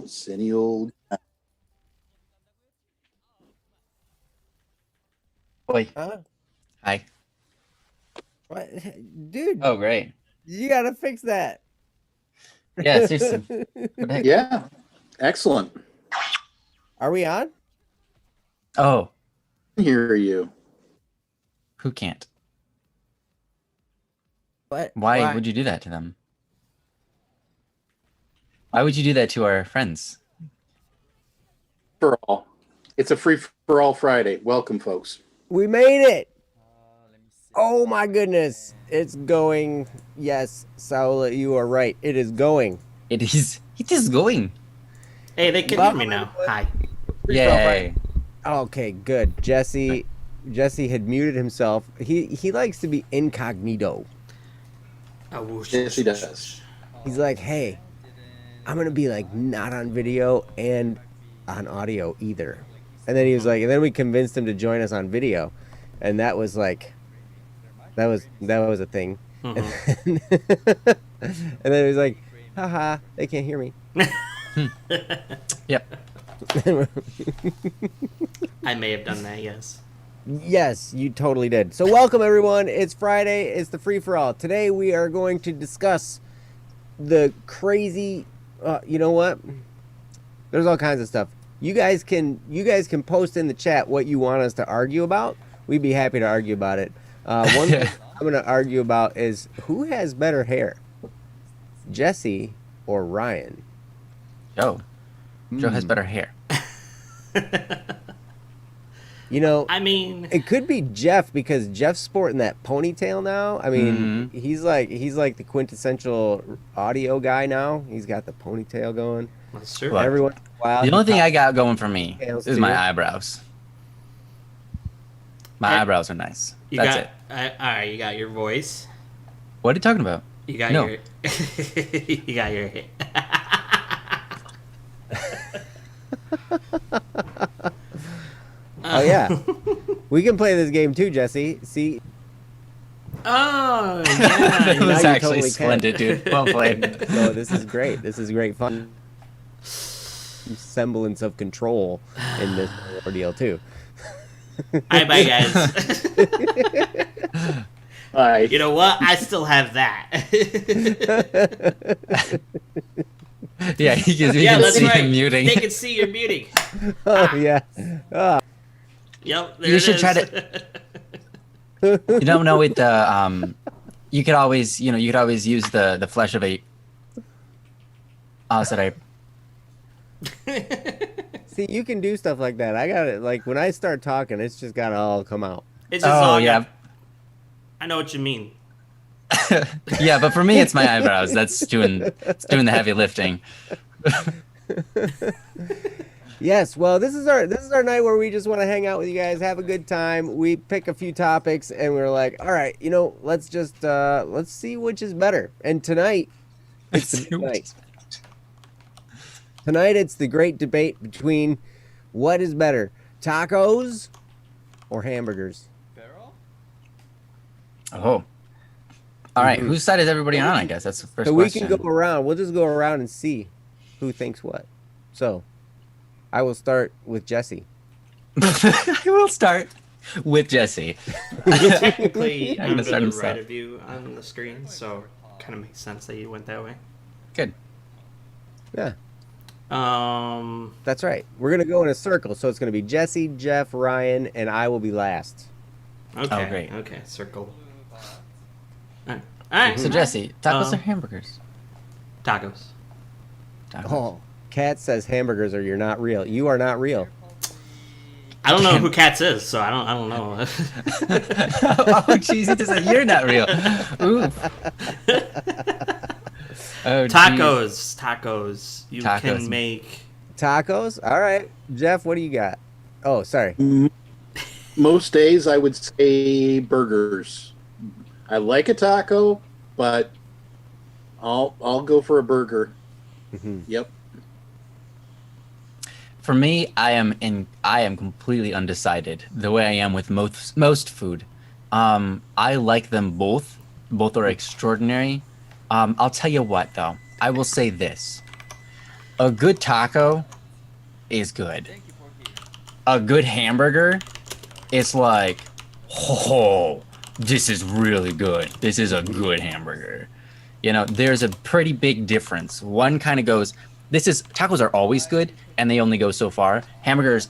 those any old. Oi. Huh? Hi. What? Dude, Oh, great. you gotta fix that. Yeah, seriously. What the heck? Yeah, excellent. Are we on? Oh, Hear you. who can't? What? Why would you do that to them? Why would you do that to our friends? For all. It's a free for all Friday. Welcome, folks. We made it! Oh my goodness. It's going. Yes, Saul, you are right. It is going. It is going. Hey, they can hear me now. Hi. Yay. Okay, good. Jesse had muted himself. He likes to be incognito. Yes, he does. He's like, hey, I'm gonna be like not on video and on audio either. And then he was like, and then we convinced him to join us on video, and that was like, that was a thing. Mhm. And then he was like, haha, they can't hear me. Yep. I may have done that, yes. Yes, you totally did. So welcome everyone. It's Friday. It's the free for all. Today we are going to discuss the crazy. You know what? There's all kinds of stuff. You guys can post in the chat what you want us to argue about. We'd be happy to argue about it. One thing I'm going to argue about is who has better hair, Jesse or Ryan? Joe. Joe has better hair. You know, I mean, it could be Jeff because Jeff's sporting that ponytail now. I mean, he's like the quintessential audio guy now. He's got the ponytail going. that's true. Look, Every once in a while, The only thing I got going for me Tails is too. my eyebrows. My Hey, eyebrows are nice. You That's got, it. all right, you got your voice. What are you talking about? You got No. your. You got your. Oh yeah, we can play this game too, Jesse. See, Oh, That yeah. was you actually totally can. splendid, dude. Well played. no, this is great. This is great fun. Semblance of control in this ordeal too. All right, bye, guys. All right. You know what? I still have that. Yeah, because we Yeah, can that's see right. him muting. They can see your muting. Oh yeah. Oh, Yep, there You it should is. try You don't know it. You could always, you could always use the flesh of a. Oh, said I. see, you can do stuff like that. I got it. Like when I start talking, it's just gotta all come out. It's just Oh all yeah, I know what you mean. yeah. But for me, it's my eyebrows. It's doing the heavy lifting. Yes, well, this is our night where we just want to hang out with you guys, have a good time. We pick a few topics, and we're like, all right, let's just let's see which is better. And tonight, it's the big night. Tonight, it's the great debate between what is better, tacos or hamburgers. Oh. All right. Whose side is everybody on? I guess that's the first So we question. can go around. We'll just go around and see who thinks what. So, I will start with Jesse. I will start with Jesse. Technically, I'm gonna to start the himself. right of you on the screen, so kind of makes sense that you went that way. Good. Yeah, Um, that's right. We're gonna go in a circle, so it's gonna be Jesse, Jeff, Ryan, and I will be last. okay. Oh, great. Okay, circle. All right. So Jesse, tacos Um, or hamburgers? Tacos. Tacos. Oh, Kat says hamburgers or you're not real. You are not real. I don't know who Katz is, so I don't know. Oh, jeez, he just said you're not real. Oof. Oh, jeez. Tacos. You Tacos. can make. Tacos? All right. Jeff, what do you got? Oh, sorry. Most days I would say burgers. I like a taco, but I'll go for a burger. Mhm. Yep. For me, I am completely undecided. The way I am with most food, I like them both. Both are extraordinary. I'll tell you what, though. I will say this: A good taco is good. A good hamburger, it's like, oh, this is really good. This is a good hamburger. You know, there's a pretty big difference. One kind of goes, tacos are always good and they only go so far. Hamburgers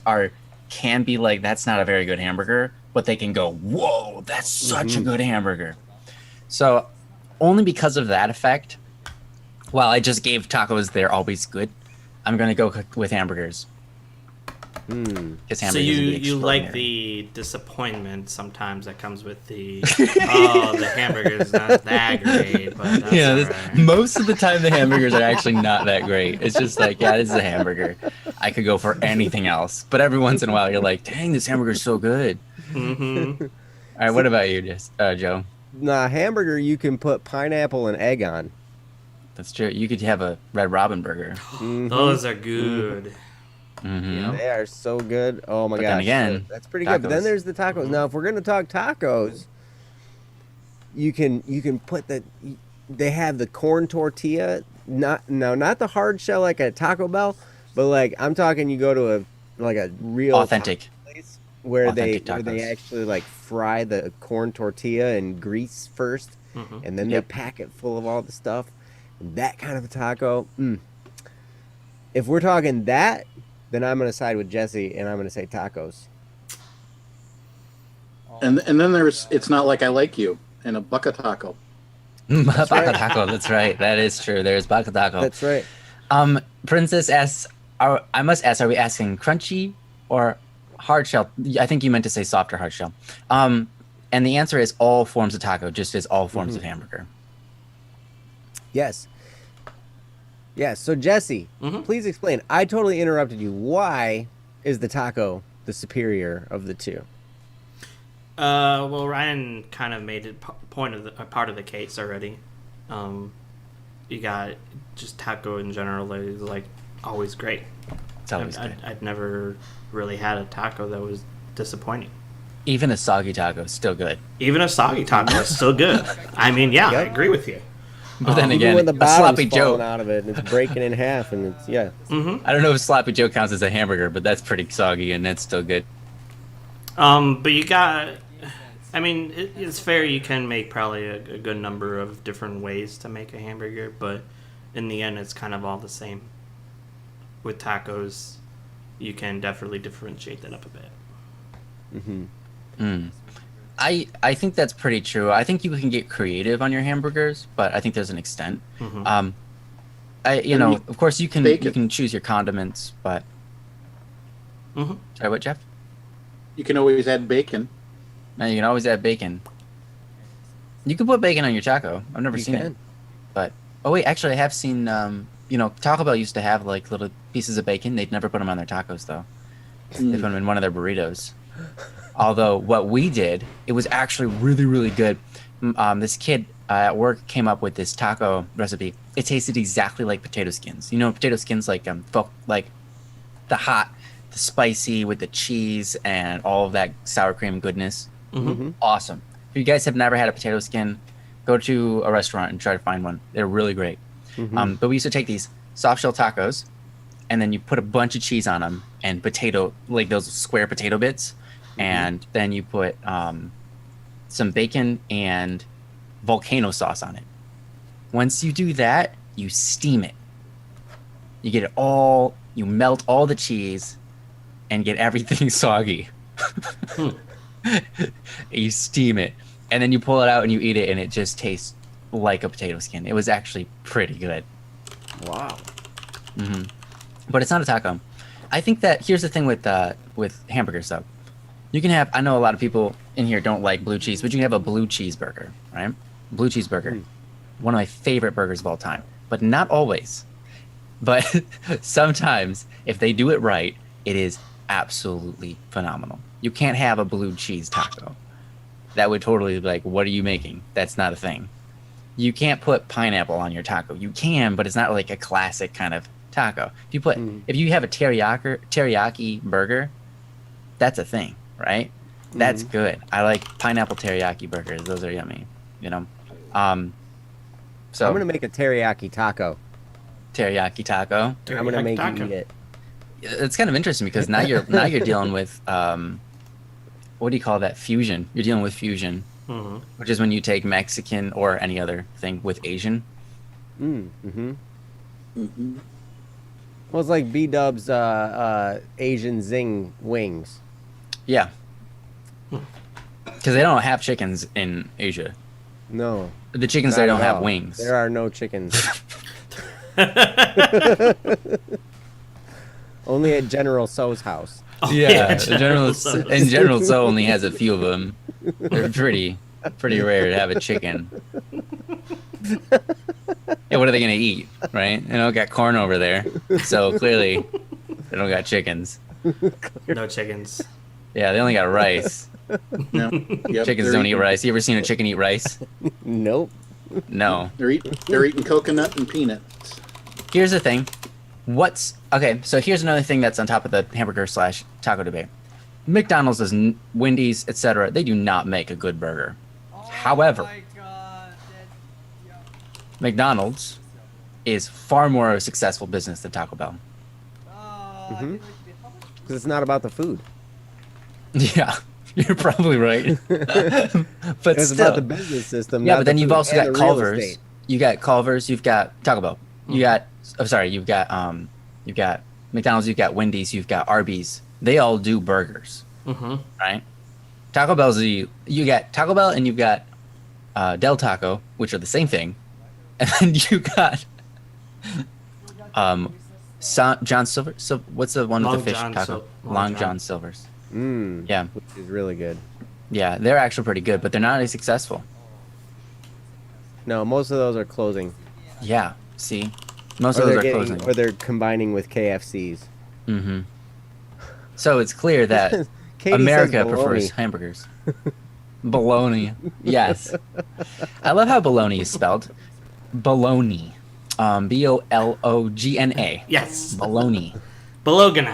can be like, that's not a very good hamburger, but they can go, whoa, that's such a good hamburger. So only because of that effect, while I just gave tacos, they're always good, I'm going to go with hamburgers. So you like the disappointment sometimes that comes with the the hamburger's not that great, but that's alright. Most of the time the hamburgers are actually not that great. It's just like, yeah, this is a hamburger. I could go for anything else, but every once in a while you're like, dang, this hamburger's so good. Mm-hmm. All right, what about you, Joe? Nah, hamburger you can put pineapple and egg on. That's true. You could have a Red Robin burger. Those are good. Mm-hmm. They are so good. Oh my gosh. Then again, that's pretty good. But then tacos. there's the tacos. Now, if we're gonna talk tacos, you can put they have the corn tortilla, not the hard shell like a Taco Bell, but like I'm talking, you go to a real Authentic. taco place where they Tacos. actually like fry the corn tortilla in grease first, and then they pack it full of all the stuff. That kind of a taco. If we're talking that, then I'm going to side with Jesse, and I'm going to say tacos. And then it's not like I like you and a bucket taco. Baca taco, that's right. That is true. There's baca taco. That's right. Princess asks, I must ask, are we asking crunchy or hard shell? I think you meant to say soft or hard shell. And the answer is all forms of taco, just as all forms of hamburger. Yes. Yes. So Jesse, please explain. I totally interrupted you. Why is the taco the superior of the two? Well, Ryan kind of made it a part of the case already. You got just taco in general is like always great. It's always good. I'd never really had a taco that was disappointing. Even a soggy taco is still good. Even a soggy taco is still good. I mean, yeah, I Yep. agree with you. But then Even again, when the a bottom's sloppy falling Joe. out of it and it's breaking in half, and it's I don't know if sloppy Joe counts as a hamburger, but that's pretty soggy and that's still good. But you got, I mean, it's fair. You can make probably a good number of different ways to make a hamburger, but in the end, it's kind of all the same. With tacos, you can definitely differentiate that up a bit. I think that's pretty true. I think you can get creative on your hamburgers, but I think there's an extent. Of course you can choose your condiments, but sorry, what, Jeff? You can always add bacon. No, you can always add bacon. You can put bacon on your taco. I've never seen it, but actually I have seen. Taco Bell used to have like little pieces of bacon. They'd never put them on their tacos though. They put them in one of their burritos. Although what we did, it was actually really, really good. This kid at work came up with this taco recipe. It tasted exactly like potato skins. You know, potato skins like the hot, the spicy with the cheese and all of that sour cream goodness. Awesome. If you guys have never had a potato skin, go to a restaurant and try to find one. They're really great. But we used to take these soft shell tacos, and then you put a bunch of cheese on them and potato, like those square potato bits. And then you put some bacon and volcano sauce on it. Once you do that, you steam it. You get it all, you melt all the cheese and get everything soggy. You steam it. And then you pull it out and you eat it, and it just tastes like a potato skin. It was actually pretty good. Wow. But it's not a taco. I think that here's the thing with hamburgers though. You can have, I know a lot of people in here don't like blue cheese, but you can have a blue cheeseburger, right? Blue cheeseburger. One of my favorite burgers of all time. But not always. But sometimes, if they do it right, it is absolutely phenomenal. You can't have a blue cheese taco. That would totally be like, what are you making? That's not a thing. You can't put pineapple on your taco. You can, but it's not like a classic kind of taco. If you have a teriyaki burger, that's a thing, right? That's good. I like pineapple teriyaki burgers. Those are yummy, So I'm gonna make a teriyaki taco. teriyaki taco. I'm gonna make Taco. you eat it. It's kind of interesting because now you're dealing with what do you call that? Fusion. You're dealing with fusion, Mhm. which is when you take Mexican or any other thing with Asian. Mm-hmm. Mm-hmm. Well, it's like B-Dub's Asian Zing wings. Yeah. Because they don't have chickens in Asia. No. The chickens not they don't at have all. wings. There are no chickens. Only at General So's house. Oh, Yeah, General General So only has a few of them. They're pretty rare to have a chicken. Yeah, what are they gonna eat, right? They don't got corn over there, so clearly they don't got chickens. No chickens. Yeah, they only got rice. No. Yep, Chickens don't eat rice. You ever seen a chicken eat rice? Nope. No. They're eating coconut and peanuts. Here's the thing. Okay? So here's another thing that's on top of the hamburger / taco debate. McDonald's, Wendy's, etc. They do not make a good burger. However, McDonald's is far more of a successful business than Taco Bell. Because it's not about the food. Yeah, you're probably right. But It's still, about the business system. yeah. not But then the you've food also and got the real Culver's. estate. You got Culver's. You've got Taco Bell. You got. Oh, sorry. You've got McDonald's. You've got Wendy's. You've got Arby's. They all do burgers, Mm-hmm. right? Taco Bell's you got Taco Bell and you've got Del Taco, which are the same thing, and then you got John Silver. So what's the one with Long the fish John taco? Long Long John. John Silver's. Yeah, Which is really good. yeah, they're actually pretty good, but they're not as successful. No, most of those are closing. Yeah, see, most Or of those they're are getting, closing. or they're combining with KFCs. Mm-hmm. So it's clear that Katie America says prefers baloney. hamburgers. Bologna, yes. I love how bologna is spelled. Bologna, Bologna. Yes. Bologna. Bologna.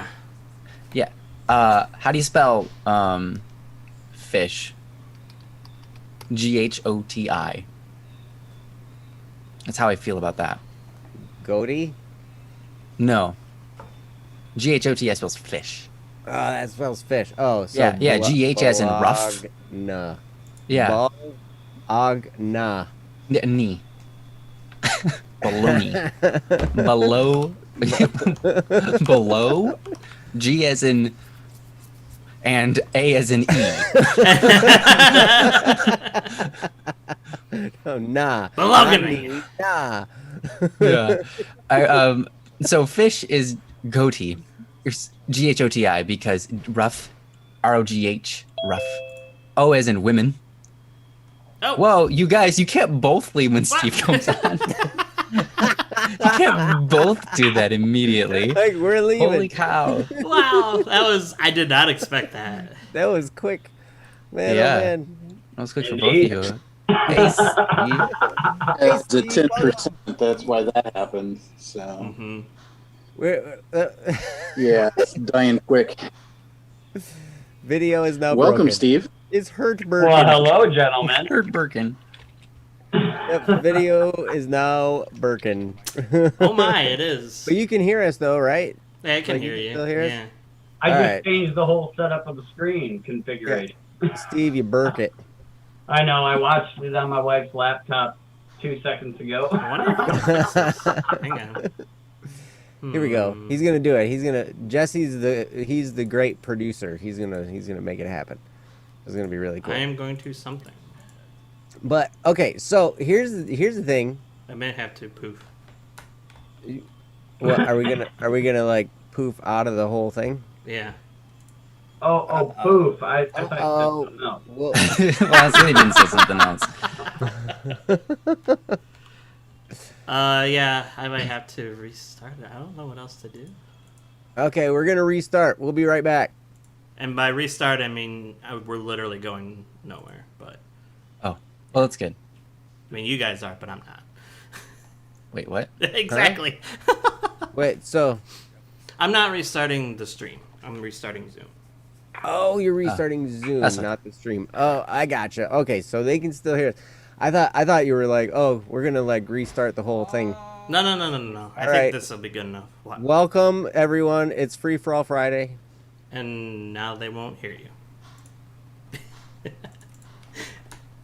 Yeah. How do you spell fish? Ghoti. That's how I feel about that. Goaty? No. Ghoti spells fish. Oh, that spells fish. Oh, so Yeah, GH as in rough. Nah. Yeah. Bologna. Knee. Bologna. Below. Below. G as in. And A as in E. Oh, nah. Bologna. Nah. Yeah. So fish is goatee. Ghoti because rough. ROGH. Rough. O as in women. Oh. Whoa, you guys, you can't both leave when Steve comes on. You can't both do that immediately. Like, we're leaving. Holy cow. Wow, I did not expect that. That was quick. Man, Yeah. oh man. That was good for both of you. Hey, Steve. It's a 10%. That's why that happened. So Mm-hmm. We're, yeah, it's dying quick. video is now Welcome, broken. Steve. It's hurt Birkin. Well, hello, gentlemen. Kurt Birkin. Yep, video is now Birkin. Oh my, it is. But you can hear us though, right? Yeah, I can Like, hear you you. still hear us? Yeah. I just Alright. changed the whole setup of the screen configuration. Steve, you burk it. I know. I watched it on my wife's laptop 2 seconds ago. I wonder if this is- Hang on. Here we go. Hmm. He's gonna do it. Jesse's the great producer. He's gonna make it happen. It's gonna be really cool. I am going to something. But okay, so here's the thing. I may have to poof. What are we gonna like poof out of the whole thing? Yeah. Oh, poof. I thought Oh, you said something else. well, Well, that's really didn't say something else. Yeah, I might have to restart it. I don't know what else to do. okay, we're gonna restart. We'll be right back. And by restart, I mean we're literally going nowhere. But Oh, well, that's good. I mean, you guys are, but I'm not. Wait, what? Exactly. Wait, so I'm not restarting the stream. I'm restarting Zoom. oh, you're restarting Zoom, that's not the stream. Oh, I gotcha. Okay, so they can still hear us. I thought you were like, oh, we're gonna like restart the whole thing. No. I All think right. this will be good enough. Welcome, everyone. It's Free for All Friday. And now they won't hear you.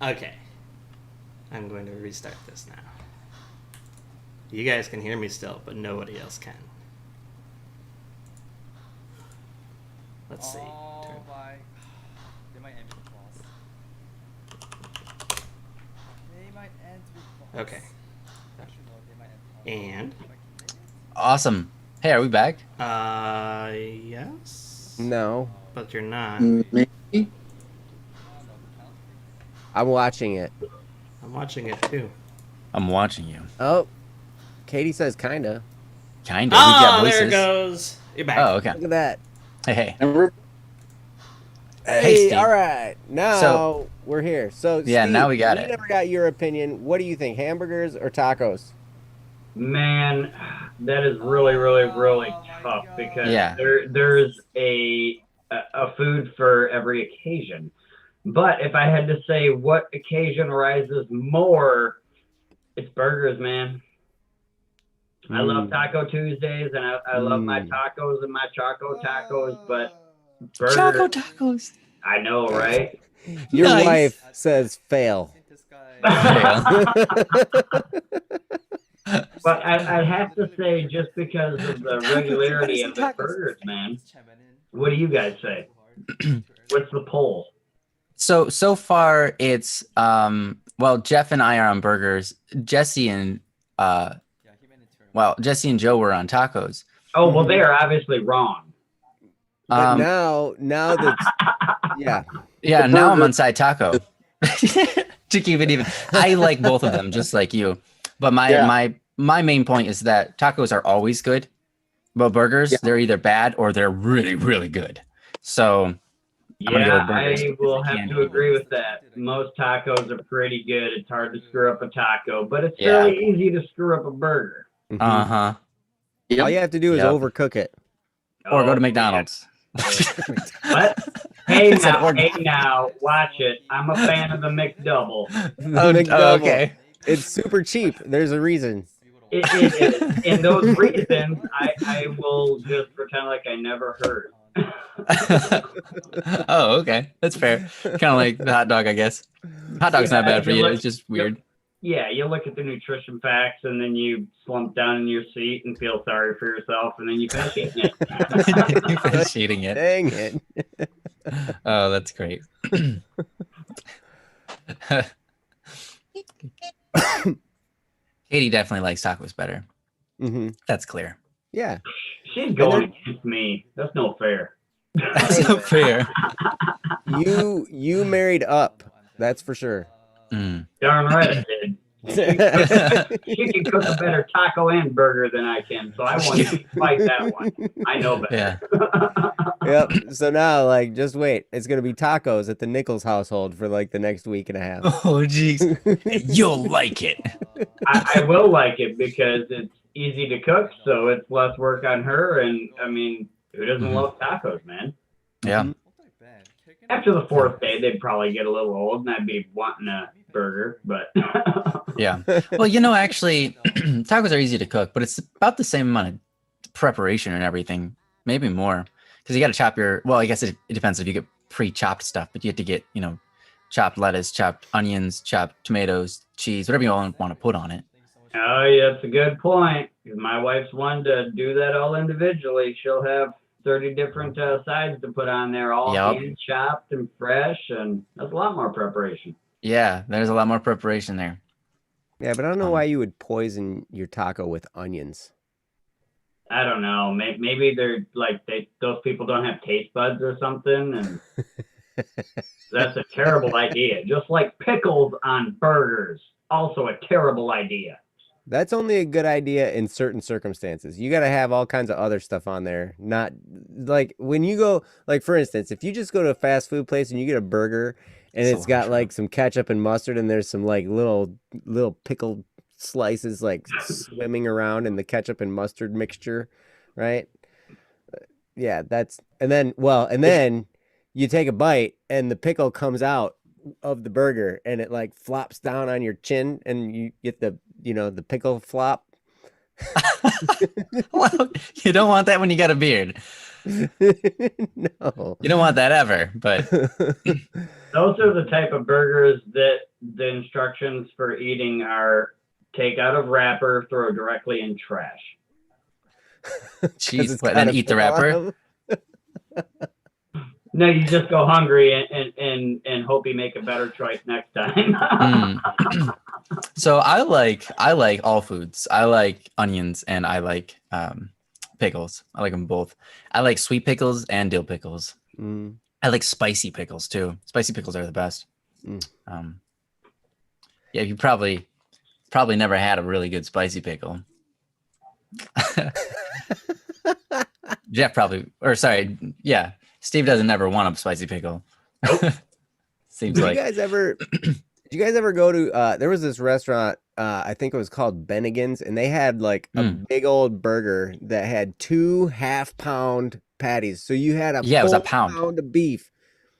Okay. I'm going to restart this now. You guys can hear me still, but nobody else can. Let's see. Turn. My. They might end with applause. They might end with applause. Okay. Actually, no, they might end with applause. And Awesome. Hey, are we back? yes. No, But you're not. Maybe. I'm watching it. I'm watching it too. I'm watching you. Oh, Katie says kinda. Kind of. We've got Oh, voices. there it goes. You're back. Oh, okay. Look at that. Hey. Never. Hey, Steve. all right. Now So- we're here. So Yeah, Steve, now we got it. never got your opinion. What do you think, hamburgers or tacos? Man, that is really, really, really tough because Yeah. there's a food for every occasion. But if I had to say what occasion rises more, it's burgers, man. I love Taco Tuesdays and I love my tacos and my Choco tacos, but burgers, Choco tacos. I know, right? Your Nice. wife says fail. This guy. But I'd have to say just because of the regularity of the burgers, man. What do you guys say? What's the poll? So far it's well, Jeff and I are on burgers. Jesse and Jesse and Joe were on tacos. Oh, well, they are obviously wrong. But Um, now that yeah, Yeah, The now I'm burger- on side taco. To keep it even. I like both of them, just like you. But my main point is that tacos are always good. But burgers, they're either bad or they're really, really good. So gonna go Yeah, with burgers. I will have Candy. to agree with that. Most tacos are pretty good. It's hard to screw up a taco, but it's Yeah. fairly easy to screw up a burger. uh-huh. Yep. all you have to do is Yep. overcook it. Or go to Oh, McDonald's. What? Hey Said now, or- watch it. I'm a fan of the McDouble. The Oh, McDouble. okay. It's super cheap. There's a reason. It is. And those reasons, I will just pretend like I never heard. Oh, okay. That's fair. Kind of like the hot dog, I guess. Hot dog's not Yeah, bad for you you. look- It's just weird. Yeah, you look at the nutrition facts and then you slump down in your seat and feel sorry for yourself and then you finish eating it. You finish eating it. Dang it. Oh, that's great. Katie definitely likes tacos better. hmm That's clear. Yeah. She's going against me. That's no fair. That's not fair. You married up. That's for sure. Mm. Darn right I did. She can cook a better taco and burger than I can, so I want to fight that one. I know better. Yeah. Yep. So now, like, just wait. It's gonna be tacos at the Nichols household for like the next week and a half. Oh, jeez. You'll like it. I will like it because it's easy to cook, so it's less work on her. And I mean, who doesn't Mhm. love tacos, man? Yeah. After the fourth day, they'd probably get a little old, and I'd be wanting a burger. But Yeah. Well, actually, tacos are easy to cook, but it's about the same amount of preparation and everything, maybe more, because you got to chop your. Well, I guess it depends if you get pre-chopped stuff, but you have to get chopped lettuce, chopped onions, chopped tomatoes, cheese, whatever you want to put on it. oh, yeah, that's a good point. If my wife's one to do that all individually, she'll have 30 different sides to put on there, all Yep. hand chopped and fresh, and that's a lot more preparation. Yeah, there's a lot more preparation there. Yeah, but I don't know why you would poison your taco with onions. I don't know. Maybe they're like those people don't have taste buds or something, and that's a terrible idea. Just like pickles on burgers, also a terrible idea. That's only a good idea in certain circumstances. You got to have all kinds of other stuff on there. Not like when you go, like for instance, if you just go to a fast food place and you get a burger and it's got Cilantro. like some ketchup and mustard and there's some like little pickled slices like swimming around in the ketchup and mustard mixture, right? Yeah, and then you take a bite and the pickle comes out of the burger and it like flops down on your chin and you get the the pickle flop. Well, you don't want that when you got a beard. No. You don't want that ever, but Those are the type of burgers that the instructions for eating are take out of wrapper, throw directly in trash. 'Cause jeez, it's what, got then a eat the pickle on wrapper? 'em. No, you just go hungry and hope you make a better choice next time. Mm. So I like all foods. I like onions and I like pickles. I like them both. I like sweet pickles and dill pickles. Mm. I like spicy pickles too. Spicy pickles are the best. Mm. Yeah, you probably never had a really good spicy pickle. Jeff probably, or sorry, yeah, Steve doesn't ever want a spicy pickle. Seems Did like. you guys ever go to there was this restaurant, I think it was called Bennigan's, and they had like a big old burger that had 2 half-pound patties. So you had a Yeah, it was a full pound. of beef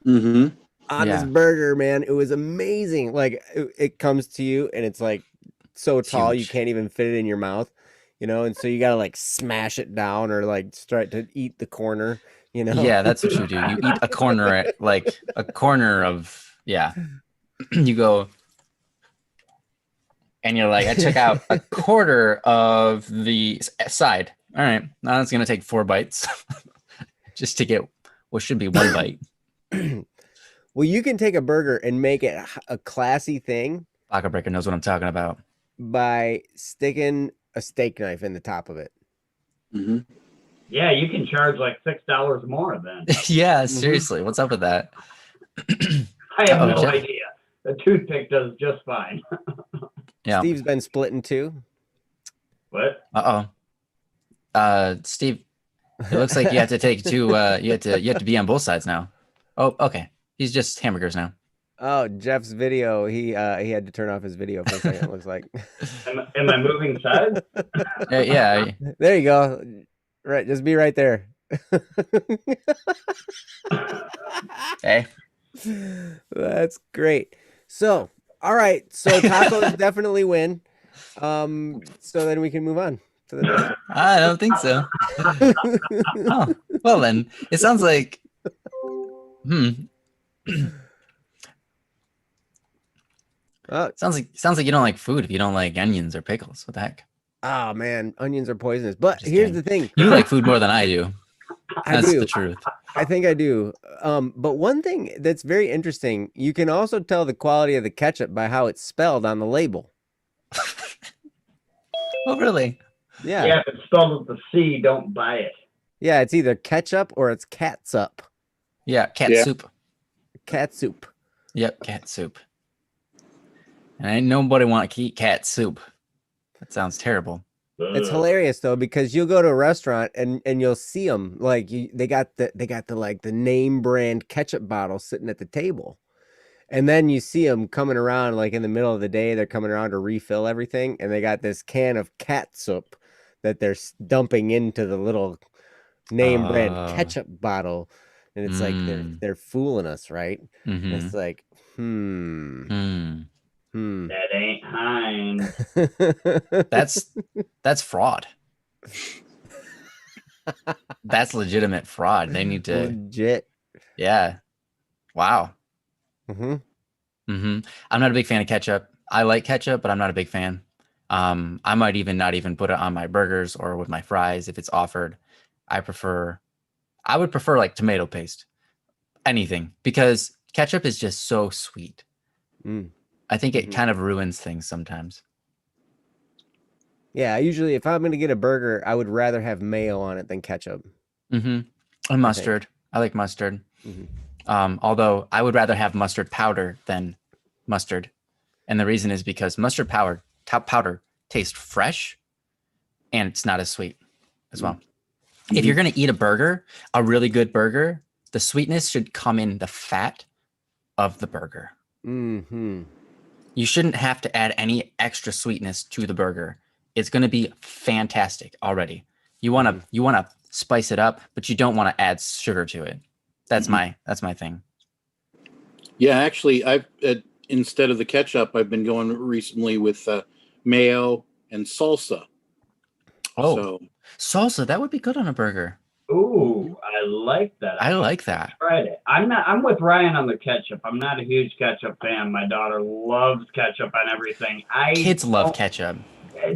Mm-hmm. on this Yeah. burger, man. It was amazing. Like it comes to you and it's like so tall you huge. can't even fit it in your mouth, and so you gotta like smash it down or like start to eat the corner, Yeah, that's what you do. You eat a corner of, yeah. You go and you're like, I took out a quarter of the side. All right, now it's gonna take 4 bites just to get what should be 1 bite. Well, you can take a burger and make it a classy thing Baka Breaker knows what I'm talking about. by sticking a steak knife in the top of it. Mm-hmm. Yeah, you can charge like $6 more then. Yeah, seriously, what's up with that? I have no Jeff. idea. The toothpick does just fine. Yeah. Steve's been split in two. What? Steve, it looks like you have to take 2. You have to be on both sides now. Oh, okay. He's just hamburgers now. Oh, Jeff's video. He had to turn off his video for a second. It looks like. Am I moving sides? Yeah. There you go. Right, just be right there. Hey. That's great. So, all right. So tacos definitely win. So then we can move on to the next. I don't think so. Oh, well then, it sounds like. Sounds like you don't like food if you don't like onions or pickles. What the heck? Oh man, onions are poisonous. But Just here's kidding. the thing. You like food more than I do. I That's do. the truth. I think I do. But one thing that's very interesting, you can also tell the quality of the ketchup by how it's spelled on the label. Oh, really? Yeah. Yeah, if it's spelled with the C, don't buy it. Yeah, it's either ketchup or it's catsup. Yeah, cat Yeah. soup. Catsup. Yep, cat soup. And ain't nobody want to eat cat soup. That sounds terrible. It's Ugh. hilarious though, because you'll go to a restaurant and you'll see them like they got the like the name brand ketchup bottle sitting at the table, and then you see them coming around like in the middle of the day. They're coming around to refill everything, and they got this can of catsup that they're dumping into the little name brand Oh. ketchup bottle, and it's like they're fooling us, right? And Mm-hmm. it's like That ain't Heinz. That's fraud. That's legitimate fraud. They need to. legit. Yeah. Wow. Mm-hmm. I'm not a big fan of ketchup. I like ketchup, but I'm not a big fan. I might even not even put it on my burgers or with my fries if it's offered. I would prefer like tomato paste, anything, because ketchup is just so sweet. I think it kind of ruins things sometimes. Yeah, usually if I'm gonna get a burger, I would rather have mayo on it than ketchup. And mustard. I like mustard. Mhm. Although I would rather have mustard powder than mustard, and the reason is because mustard powder tastes fresh, and it's not as sweet as well. If you're gonna eat a burger, a really good burger, the sweetness should come in the fat of the burger. Mm-hmm. You shouldn't have to add any extra sweetness to the burger. It's going to be fantastic already. You want to spice it up, but you don't want to add sugar to it. That's my thing. Yeah, actually, I've instead of the ketchup, I've been going recently with mayo and salsa. Oh, So salsa. That would be good on a burger. Ooh, I like that. I like that. Tried it. I'm with Ryan on the ketchup. I'm not a huge ketchup fan. My daughter loves ketchup on everything. Kids love ketchup. They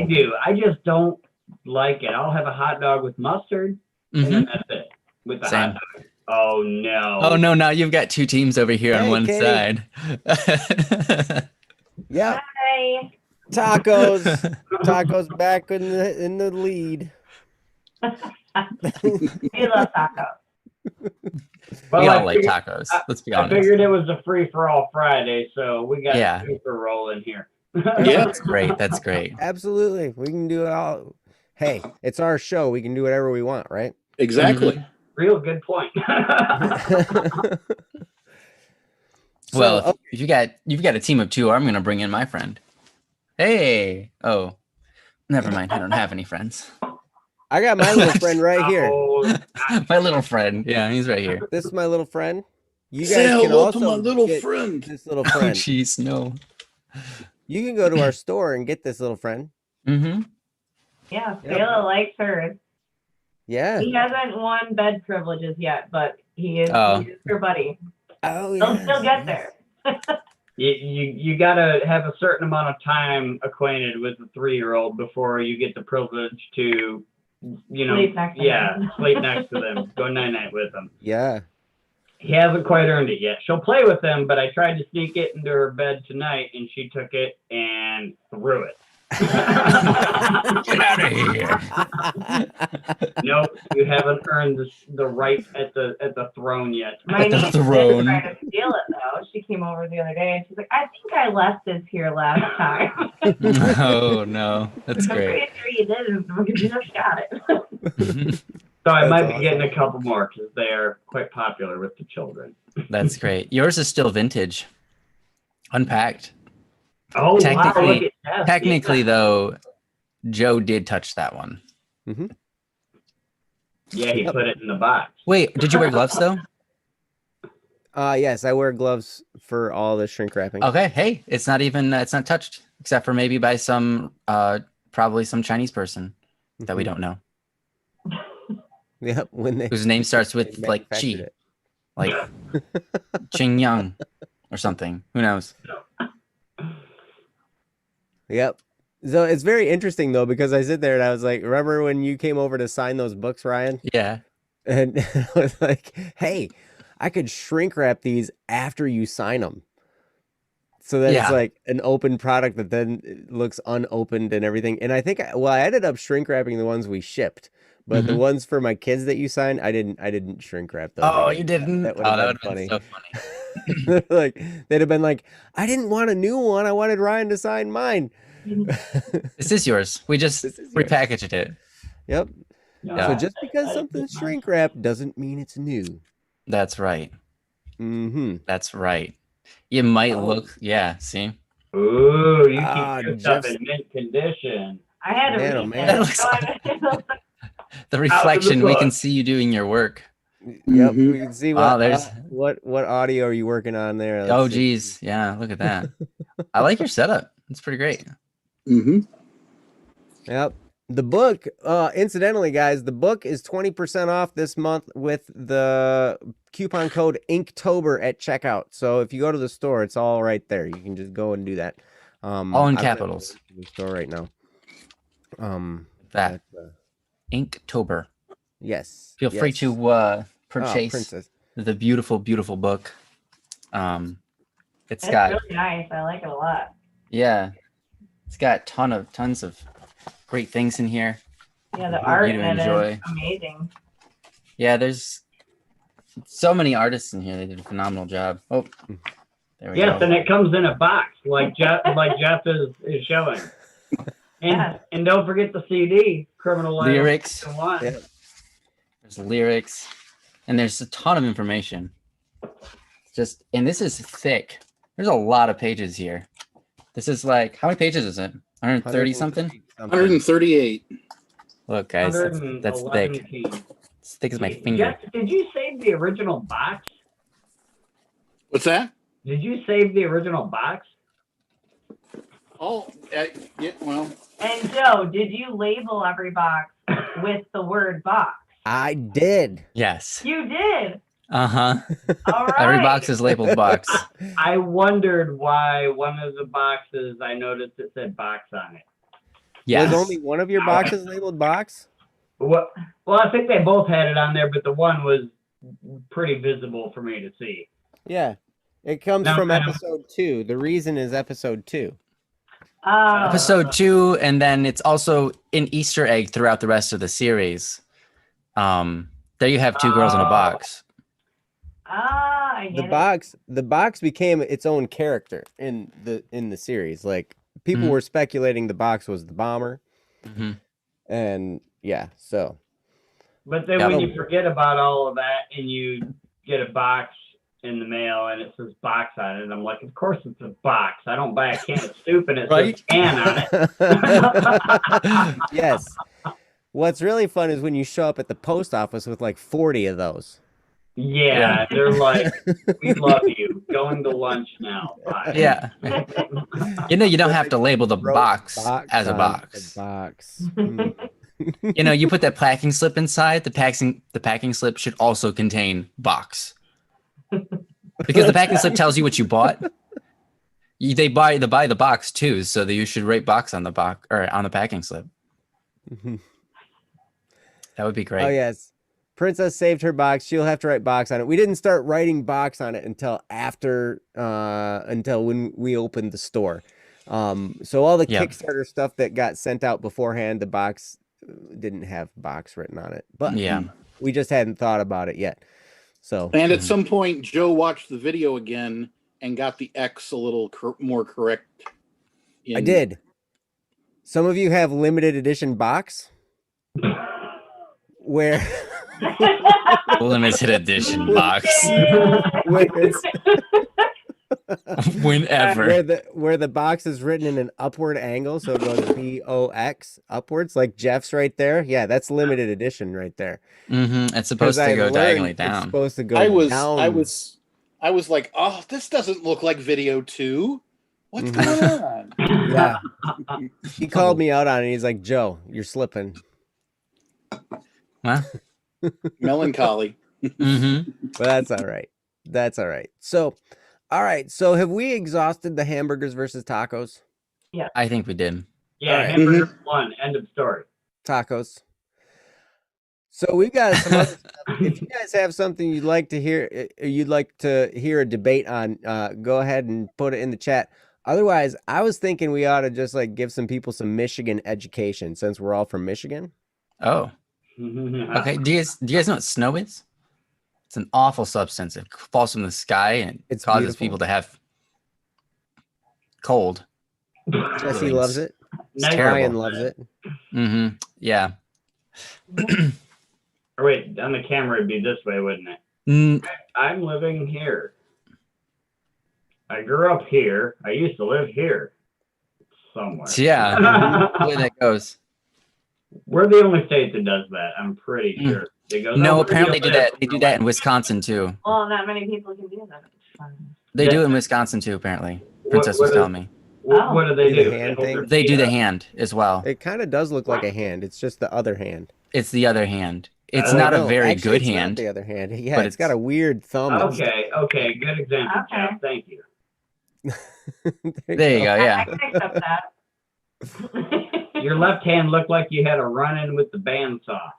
do. I just don't like it. I'll have a hot dog with mustard, and then that's it. With the Same. hot dog. Oh no. Oh no! Now you've got two teams over here on Hey, one Katie. side. Yep. Hi. Tacos. Tacos back in the lead. We love tacos. Well, We I all like figured- tacos. Let's be I honest. figured it was a free for all Friday, so we got Yeah. a super rolling here. yeah, That's great. That's great. Absolutely. We can do it all. Hey, it's our show. We can do whatever we want, right? exactly. Real good point. Well, So, if you've got a team of two, I'm gonna bring in my friend. Hey. Oh, never mind. I don't have any friends. I got my little friend right here. Oh, My little friend. Yeah, he's right here. This is my little friend. You guys Say can hello also to my little get friend. this little Oh, friend. jeez, no. You can go to our store and get this little friend. Mm-hmm. Yeah, Yep. Sayla likes hers. Yeah. He hasn't won bed privileges yet, but he is Oh. her buddy. Oh, He'll yeah. still get there. you gotta have a certain amount of time acquainted with the 3-year-old before you get the privilege to, Sleep next to him. sleep next to them, go night night with them. Yeah. He hasn't quite earned it yet. She'll play with him, but I tried to sneak it into her bed tonight, and she took it and threw it. Get out of here. Nope, you haven't earned the right at the throne yet. My The niece throne. did try to steal it though. She came over the other day and she's like, I think I left this here last time. Oh no, that's I'm great. pretty sure you didn't. We just got it. So I That's might awesome. be getting a couple more because they are quite popular with the children. That's great. Yours is still vintage, unpacked. Oh, wow, Technically- look at that. Technically, though, Joe did touch that one. Yeah, he put it in the box. Wait, did you wear gloves though? Yes, I wear gloves for all the shrink wrapping. Okay, hey, it's not even it's not touched except for maybe by some probably some Chinese person that we don't know Yep. When they whose name starts with they like manufactured Chi, it. like Ching Yang or something. Who knows? Yep. So it's very interesting though because I sit there and I was like, remember when you came over to sign those books, Ryan? Yeah. And I was like, hey, I could shrink wrap these after you sign them. So that it's Yeah. like an open product that then looks unopened and everything. And I think, I ended up shrink wrapping the ones we shipped, but the ones for my kids that you signed, I didn't shrink wrap those. Oh, again. you didn't? That would Oh, have that been would have funny. been so funny. Like they'd have been like, I didn't want a new one. I wanted Ryan to sign mine. This is yours. We just This is yours. repackaged it. Yep. Yeah. So just because something's shrink wrapped doesn't mean it's new. That's right. Mm-hmm. That's right. You might Oh. look. Yeah. See. Ooh, you Ah, keep your stuff Jeff's- in mint condition. I had to Man, oh, read man. it. That looks So I- The reflection. We can book. see you doing your work. Yep. Mhm. We can see Wow, what there's- what audio are you working on there? Let's Oh, see. geez. Yeah. Look at that. I like your setup. It's pretty great. Mm-hmm. Yep. The book, incidentally, guys, the book is 20% off this month with the coupon code Inktober at checkout. So if you go to the store, it's all right there. You can just go and do that. All in I'm gonna capitals. go to the store right now. That but, Inktober. yes. Feel free yes. to Oh, purchase Princess. the beautiful, beautiful book. It's It's got really nice. I like it a lot. yeah, it's got tons of great things in here. Yeah, the For art you in to it enjoy. is amazing. Yeah, there's so many artists in here. They did a phenomenal job. Oh, there we Yes, go. and it comes in a box like Jeff is showing. Yes. And don't forget the CD, Criminal Life. Lyrics. One. Yeah. There's lyrics, and there's a ton of information. Just and this is thick. There's a lot of pages here. This is like how many pages is it? 130 something. 138. Look, guys, that's thick. 111 keys. It's thick as my finger. Jeff, did you save the original box? What's that? Did you save the original box? Oh, yeah, well, And Joe, did you label every box with the word box? I did. Yes. You did. Uh-huh. All right. Every box is labeled box. I wondered why one of the boxes I noticed it said box on it. Yes. Was only one of your boxes labeled box? Well, I think they both had it on there, but the one was pretty visible for me to see. Yeah. It comes No, from I know. episode 2. The reason is episode 2. Episode 2, and then it's also an Easter egg throughout the rest of the series. There you have 2 girls in a box. I get The box became its own character in the series. Like people were speculating the box was the bomber. Mm-hmm. And yeah, so But then when you forget about all of that and you get a box in the mail and it says box on it, I'm like, of course it's a box. I don't buy a can of soup and it says can on it. Yes. What's really fun is when you show up at the post office with like 40 of those. Yeah, they're like, we love you. Going to lunch now. Bye. Yeah. You don't have to label the box as a on box. the box. You put that packing slip inside. The packing slip should also contain box. Because the packing slip tells you what you bought. They buy the box too, so that you should write box on the box or on the packing slip. That would be great. Oh yes. Princess saved her box. She'll have to write box on it. We didn't start writing box on it until when we opened the store. So all the Kickstarter stuff that got sent out beforehand, the box didn't have box written on it. But we just hadn't thought about it yet. So and at some point, Joe watched the video again and got the X a little more correct. I did. Some of you have limited edition box where limited edition box. Whenever. Where the box is written in an upward angle, so it goes BOX upwards, like Jeff's right there. Yeah, that's limited edition right there. It's supposed to go diagonally down. It's supposed to go down. I was like, oh, this doesn't look like video 2. What's going on? Yeah. He called me out on it. He's like, Joe, you're slipping. Huh? Melancholy. But that's all right. That's all right. So, all right. So, have we exhausted the hamburgers versus tacos? Yeah. I think we did. Yeah, hamburger 1. End of story. Tacos. So we've got some other stuff. If you guys have something you'd like to hear a debate on, go ahead and put it in the chat. Otherwise, I was thinking we ought to just like give some people some Michigan education since we're all from Michigan. Oh. Okay. Do you guys know what snow is? It's an awful substance. It falls from the sky and it causes people to have cold. Jesse loves it. Ryan loves it. Yeah. Or wait, on the camera it'd be this way, wouldn't it? I'm living here. I grew up here. I used to live here. Somewhere. Yeah. The way that goes. We're the only state that does that, I'm pretty sure. They go, no, apparently they do that in Wisconsin too. Well, not many people can do that. They do it in Wisconsin too, apparently. Princess was telling me. What do they do? The hand thing? They do the hand as well. It kind of does look like a hand. It's just the other hand. It's the other hand. It's not a very good it's hand. Not the other hand. Yeah, it's got a weird thumb. Okay, good example, Jeff. Thank you. There you go. Yeah. I can accept that. Your left hand looked like you had a run-in with the bandsaw.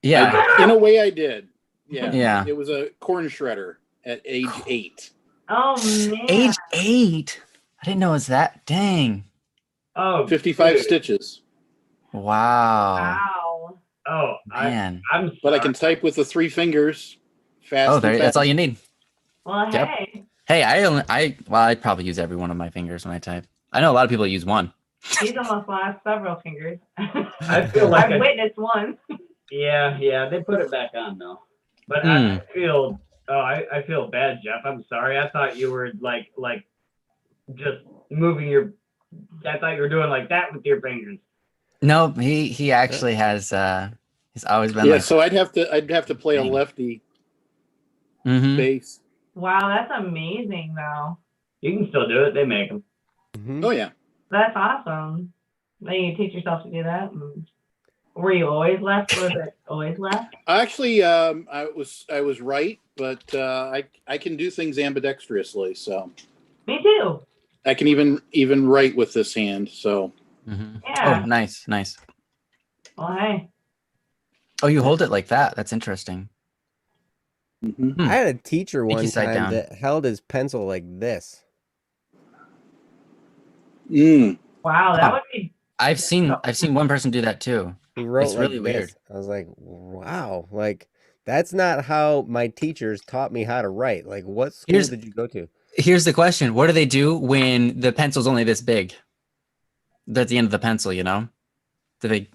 Yeah. In a way, I did. Yeah. Yeah. It was a corn shredder at age 8. Oh man. Age 8. I didn't know it was that. Dang. Oh, 55 dude. stitches. Wow. Wow. Oh, Man. I'm sorry. But I can type with the 3 fingers. Fast. Oh, that's all you need. Well, Yep. hey. Hey, I'd probably use every one of my fingers when I type. I know a lot of people use one. These almost last several fingers. I feel like I've witnessed one. Yeah, they put it back on though. But I feel bad, Jeff. I'm sorry. I thought you were like just moving your. I thought you were doing like that with your fingers. No, he actually has. He's always been. Yeah, like, so I'd have to play a lefty bass. Wow, that's amazing though. You can still do it. They make them. Mhm. Oh yeah. That's awesome. Then you teach yourself to do that. Were you always left? Was it always left? Actually, I was right, but I can do things ambidextrously, so Me too. I can even write with this hand. So Yeah. Oh, nice. Well, hey. Oh, you hold it like that. That's interesting. mhm. I had a teacher Pinky one side time down. that held his pencil like this. Wow, that Oh. would be. I've seen one person do that too. He wrote It's like really this. weird. I was like, wow, like that's not how my teachers taught me how to write. Like, what school Here's- did you go to? Here's the question: what do they do when the pencil's only this big? They're at the end of the pencil, you know? Do they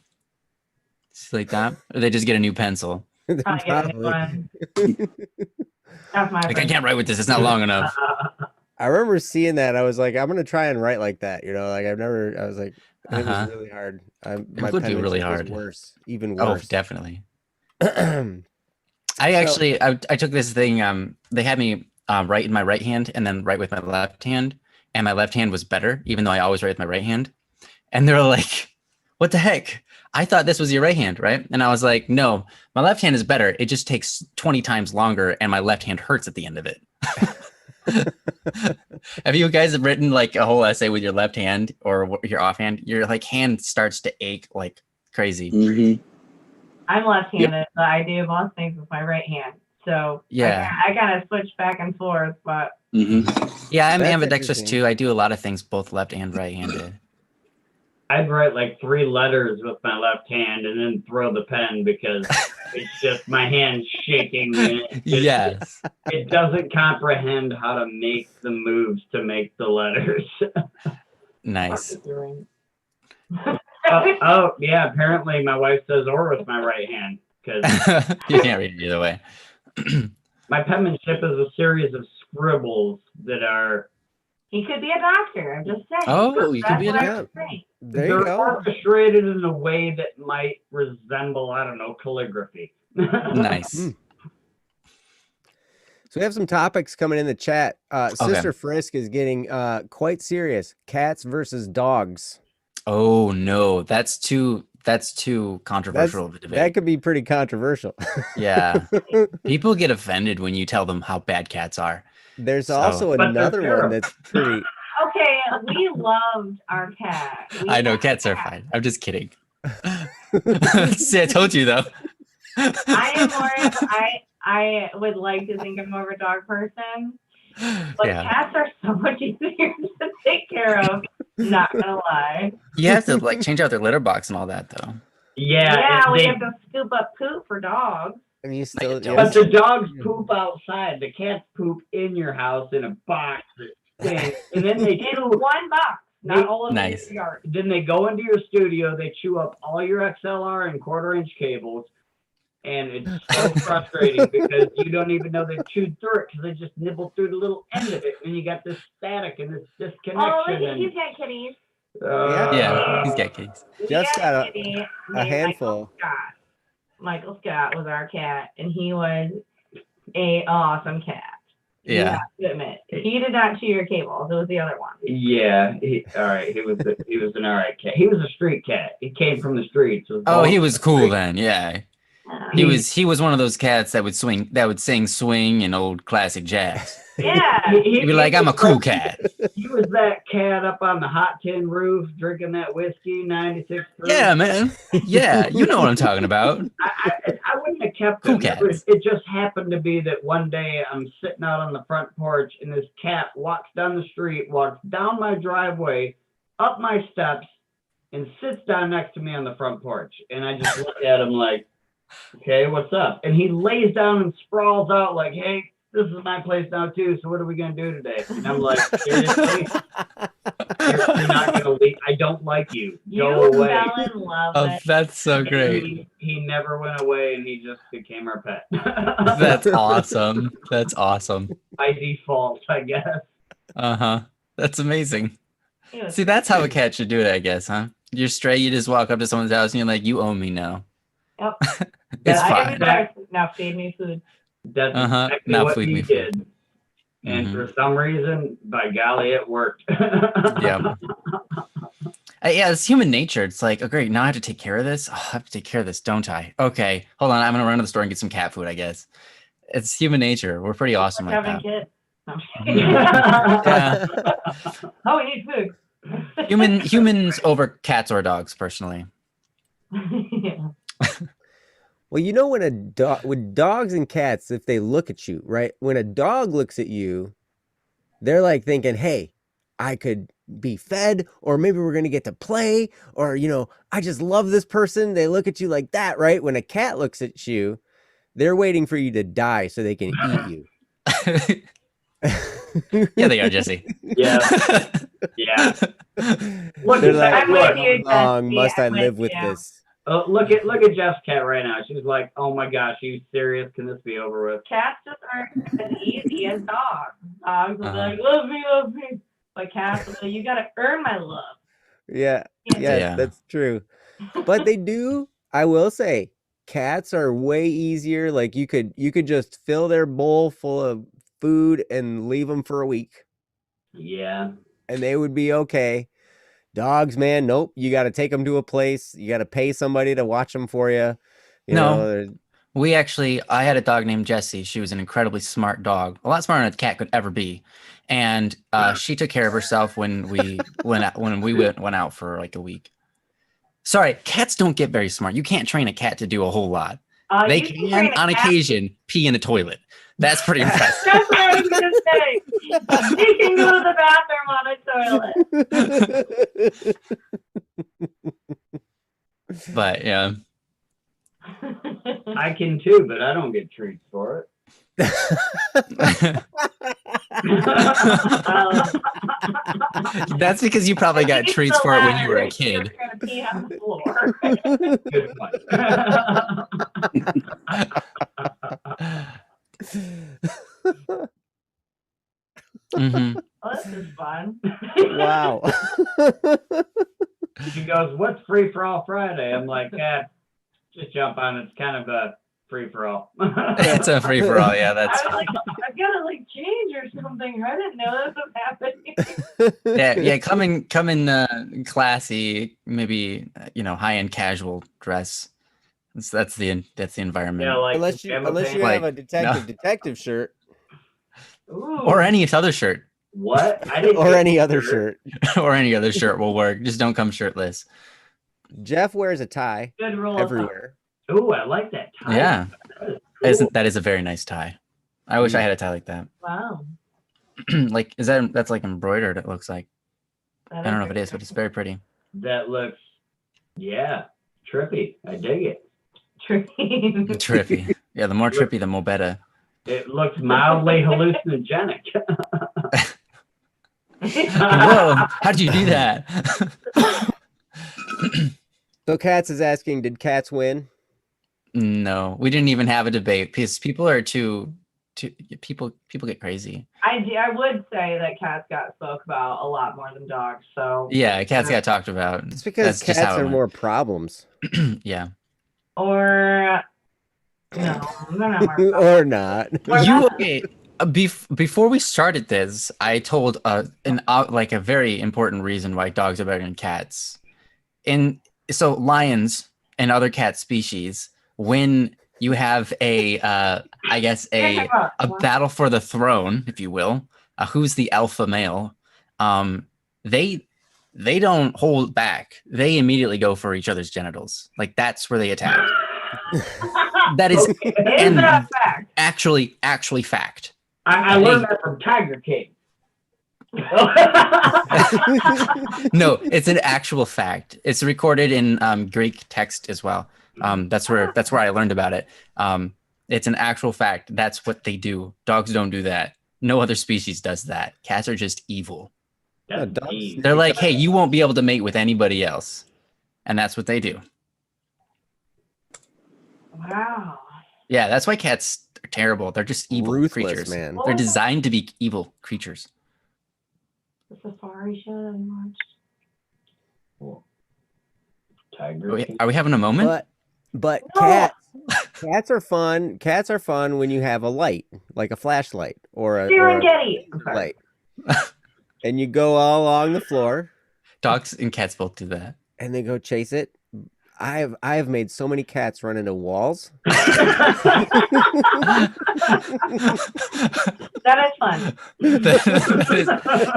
it's like that, or they just get a new pencil? Probably get a new one. That's my Like, I friend. can't write with this; it's not long enough. I remember seeing that. I was like, I'm gonna try and write like that. You know, like I've never. I was like, and it was really hard. My would be really penmanship was hard. worse, even Oh, worse. definitely. So- I took this thing. They had me write in my right hand and then write with my left hand, and my left hand was better, even though I always write with my right hand. And they were like, "What the heck? I thought this was your right hand, right?" And I was like, "No, my left hand is better. It just takes 20 times longer, and my left hand hurts at the end of it." Have you guys written like a whole essay with your left hand or your offhand? Your like hand starts to ache like crazy. Mhm. I'm left-handed, but I do most things with my right hand. So Yeah. I kind of switch back and forth, but Mhm. Yeah, I'm That's ambidextrous interesting. too. I do a lot of things both left and right-handed. I'd write like 3 letters with my left hand and then throw the pen because it's just my hand's shaking. And Yes. it doesn't comprehend how to make the moves to make the letters. Nice. Oh, yeah. Apparently, my wife says or with my right hand because You can't read it either way. my penmanship is a series of scribbles that are he could be a doctor. I'm just saying. Oh, you could That's be a what I doctor. was saying. There they're you go. orchestrated in a way that might resemble, I don't know, calligraphy. Nice. So we have some topics coming in the chat. Sister Frisk is getting quite serious. Cats versus dogs. Oh no, that's too controversial of a debate. That could be pretty controversial. Yeah. People get offended when you tell them how bad cats are. There's So- also But they're another one terrible. that's pretty. Okay, we loved our cat. I know cats are fine. I'm just kidding. See, I told you though. I am more of I would like to think I'm more of a dog person, but Yeah. cats are so much easier to take care of. Not gonna lie. You have to like change out their litter box and all that though. Yeah, We they- have to scoop up poop for dogs. And you still. But but the dogs poop outside. The cats poop in your house in a box that stinks, and then they In one box, not all of Nice. the yard. Then they go into your studio, they chew up all your XLR and quarter-inch cables, and it's so frustrating because you don't even know they've chewed through it because they just nibbled through the little end of it, and you got this static and this disconnection. Oh, look at and, you got kitties. Yeah, he's got kids. We Just got a kitty named handful. Michael Scott. Michael Scott was our cat, and he was a awesome cat. You Yeah. have to admit, he did not chew your cables. It was the other one. Yeah, all right. He was an all right cat. He was a street cat. He came from the streets. Oh, he was cool then. Yeah. Um, He was one of those cats that would sing swing and old classic jazz. yeah. He'd be like, "I'm a cool cat." He was that cat up on the hot tin roof drinking that whiskey, 96 proof. Yeah, man. Yeah, you know what I'm talking about. I wouldn't have kept Cool him. cats. It just happened to be that one day I'm sitting out on the front porch and this cat walks down the street, walks down my driveway, up my steps, and sits down next to me on the front porch. And I just look at him like, okay, what's up? And he lays down and sprawls out like, hey, this is my place now too, so what are we going to do today? And I'm like, seriously? You're not going to leave? I don't like you. Go You away. fell in love Oh, with that's so And great. He never went away, and he just became our pet. That's awesome. That's awesome. By default, I guess. Uh-huh. That's amazing. He was- See, that's how a cat should do it, I guess, huh? You're stray, you just walk up to someone's house and you're like, "You owe me now." Yep. It's I fine. give you back. Now feed me food. That's Uh-huh. exactly Now what feed he me food. did. And Mhm. for some reason, by golly, it worked. Yeah. Yeah, it's human nature. It's like, oh great, now I have to take care of this. Oh, I have to take care of this, don't I? Okay, hold on. I'm gonna run to the store and get some cat food. I guess it's human nature. We're pretty awesome like Having that. kids. No, I'm just Mhm. kidding. Yeah, Oh, we need food. humans over cats or dogs, personally. Yeah. Well, you know, with dogs and cats, if they look at you, right? When a dog looks at you, they're like thinking, "Hey, I could be fed, or maybe we're gonna get to play, or I just love this person." They look at you like that, right? When a cat looks at you, they're waiting for you to die so they can eat you. Yeah, they are, Jesse. Yeah. Yeah. Look They're at like, that. I'm with Look. you, "How long Jesse. must I I'm with live with you. this?" Look at Jeff's cat right now. She's like, "Oh my gosh, are you serious? Can this be over with?" Cats just aren't as easy as dogs. Dogs will be Uh-huh. like, love me, love me. But cats will say, you gotta earn my love. Yeah, Yeah. yes, Yeah. that's true. But they do, I will say, cats are way easier. Like you could just fill their bowl full of food and leave them for a week, Yeah. and they would be okay. Dogs, man, nope. You got to take them to a place. You got to pay somebody to watch them for you. No. I had a dog named Jessie. She was an incredibly smart dog, a lot smarter than a cat could ever be. And she took care of herself when we went out for like a week. Sorry, cats don't get very smart. You can't train a cat to do a whole lot. They You can, train a on cat- occasion, pee in a toilet. That's pretty impressive. That's what I was gonna say. You can go to the bathroom on a toilet. But yeah. I can too, but I don't get treats for That's because you probably got treats for it when you were a kid. You're gonna pee on the floor. it. Good point. Hmm. Oh, this is fun. Wow. She goes, "What's free for all Friday?" I'm like, just jump on. It's kind of a free for all. It's a free for all. Yeah, I that's was like, I've got to like change or something. I didn't know this was happening. yeah. Come in classy, maybe high-end casual dress. That's the environment. Yeah, like unless you pajama have Like, a detective shirt Ooh. Or any other shirt. What? I didn't or get any the other shirt. Or any other shirt will work. Just don't come shirtless. Jeff wears a tie Good rule of thumb. everywhere. Ooh, I like that tie. Yeah. That is cool. That is a very nice tie. I wish I had a tie like that. Wow. Like, that's like embroidered, it looks like. I don't know if it is, but it's very pretty. That looks, yeah, trippy. I dig it. Trippy. Yeah, the more trippy, the more better. It looks mildly hallucinogenic. Whoa, how'd you do that? So Katz is asking, did cats win? No, we didn't even have a debate because people are too people get crazy. I would say that cats got spoke about a lot more than dogs. So Yeah, cats got talked about. It's because That's just cats how it are went. more problems. Yeah. or no, they're not more. Or not. Okay? Before we started this, I told like a very important reason why dogs are better than cats. So lions and other cat species, when you have a battle for the throne, if you will, who's the alpha male, they don't hold back. They immediately go for each other's genitals. Like that's where they attack. That is Is that a fact? actually fact. I learned that from Tiger King. No, it's an actual fact. It's recorded in Greek text as well. That's where I learned about it. It's an actual fact. That's what they do. Dogs don't do that. No other species does that. Cats are just evil. Yeah, dogs- deep. They're like, hey, you won't be able to mate with anybody else, and that's what they do. Wow. Yeah, that's why cats are terrible. They're just evil Ruthless, creatures. man. They're designed to be evil creatures. The safari show that I watched. Tiger King. Are we having a moment? But But No. cats are fun. Cats are fun when you have a light, like a flashlight or a Serengeti. I'm sorry. light, and you go all along the floor, Dogs and cats both do that. and they go chase it. I have made so many cats run into walls. That is fun.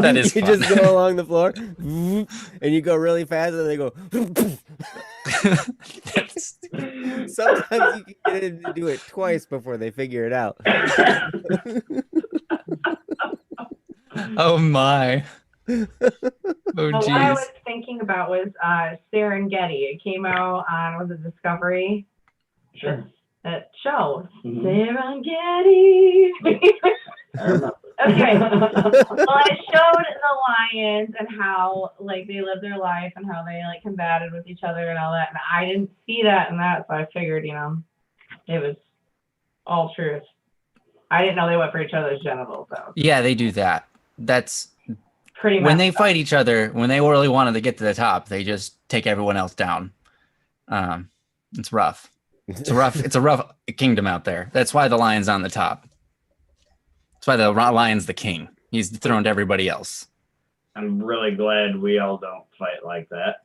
that is You fun. just go along the floor, and you go really fast, and they go. Sometimes you can get them to do it twice before they figure it out. Oh my. Oh But what I jeez. was thinking about was Serengeti. It came out on, was it Discovery? Sure. That show. Mhm. Serengeti. I remember. Okay. Well, it showed the lions and how like they lived their life and how they like combated with each other and all that. And I didn't see that in that, so I figured, it was all truth. I didn't know they went for each other's genitals though. Yeah, they do that. That's Pretty much. when they fight each other, when they really wanted to get to the top, they just take everyone else down. It's rough. It's a rough kingdom out there. That's why the lion's on the top. That's why the lion's the king. He's dethroned everybody else. I'm really glad we all don't fight like that.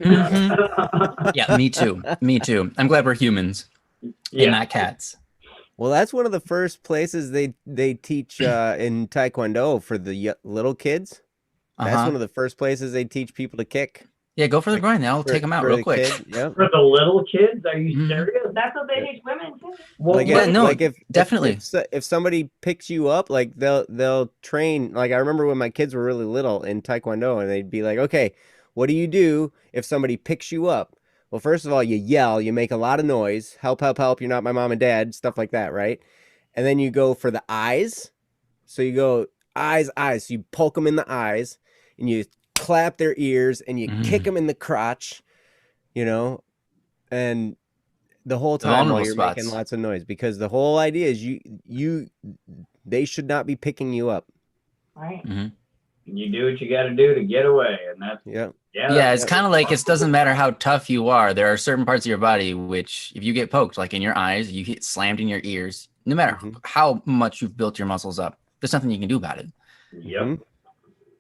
Yeah, me too. Me too. I'm glad we're humans and not cats. Well, that's one of the first places they teach in Taekwondo for the little kids. That's Uh-huh. one of the first places they teach people to kick. Yeah, go for the groin. They'll take them out For real the quick. kid, yep. For the little kids, are you Mhm. serious? That's what they teach women too. Well, Like, Yeah, no, if definitely. if somebody picks you up, like they'll train. Like I remember when my kids were really little in Taekwondo, and they'd be like, "Okay, what do you do if somebody picks you up?" Well, first of all, you yell, you make a lot of noise, help, help, help. You're not my mom and dad, stuff like that, right? And then you go for the eyes. So you go eyes, eyes. So you poke them in the eyes, and you clap their ears, and you kick them in the crotch, and the whole time while vulnerable you're spots. making lots of noise, because the whole idea is they should not be picking you up. Right. You do what you got to do to get away, and that's Yeah. Yeah, it's kind of like it doesn't matter how tough you are. There are certain parts of your body which, if you get poked, like in your eyes, you get slammed in your ears, no matter how much you've built your muscles up, there's nothing you can do about it. Yep. Mhm.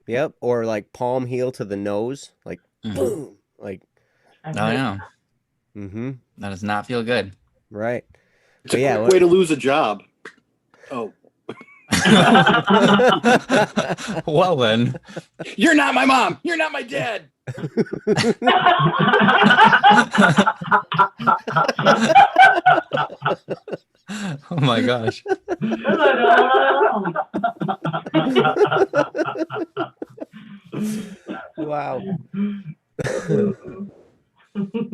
Yep. Or like palm heel to the nose, like Mhm. boom, like Oh, yeah. mm-hmm. That does not feel good. Right. It's a But yeah, quick way to lose a job. Oh, Well, then. you're not my mom. You're not my dad. Oh, my gosh. Wow.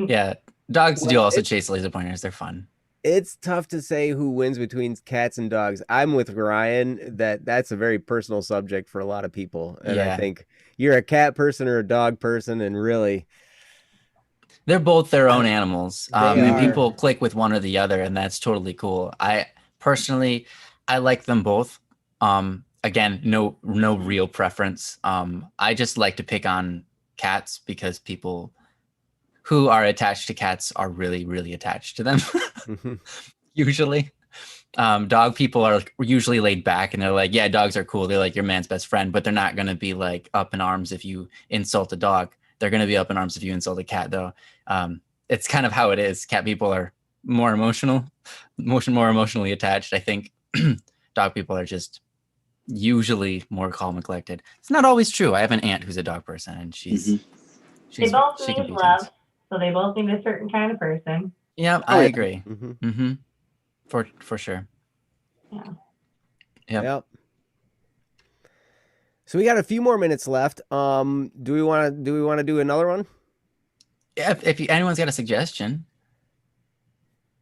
Yeah. Dogs do also chase laser pointers. They're fun. It's tough to say who wins between cats and dogs. I'm with Ryan that's a very personal subject for a lot of people. And I Yeah. think you're a cat person or a dog person, and really They're both their own animals. They And are. people click with one or the other, and that's totally cool. I personally like them both. Again, no real preference. I just like to pick on cats because people who are attached to cats are really, really attached to them. Usually. Dog people are usually laid back and they're like, yeah, dogs are cool. They're like your man's best friend, but they're not going to be like up in arms if you insult a dog. They're going to be up in arms if you insult a cat, though. It's kind of how it is. Cat people are more more emotionally attached. I think dog people are just usually more calm and collected. It's not always true. I have an aunt who's a dog person, and They both she can need be love, intense. so they both need a certain kind of person. Yeah, Oh, I yeah. agree. Mm-hmm. For sure. Yeah. Yep. So we got a few more minutes left. Do we want to do another one? Yeah, if anyone's got a suggestion.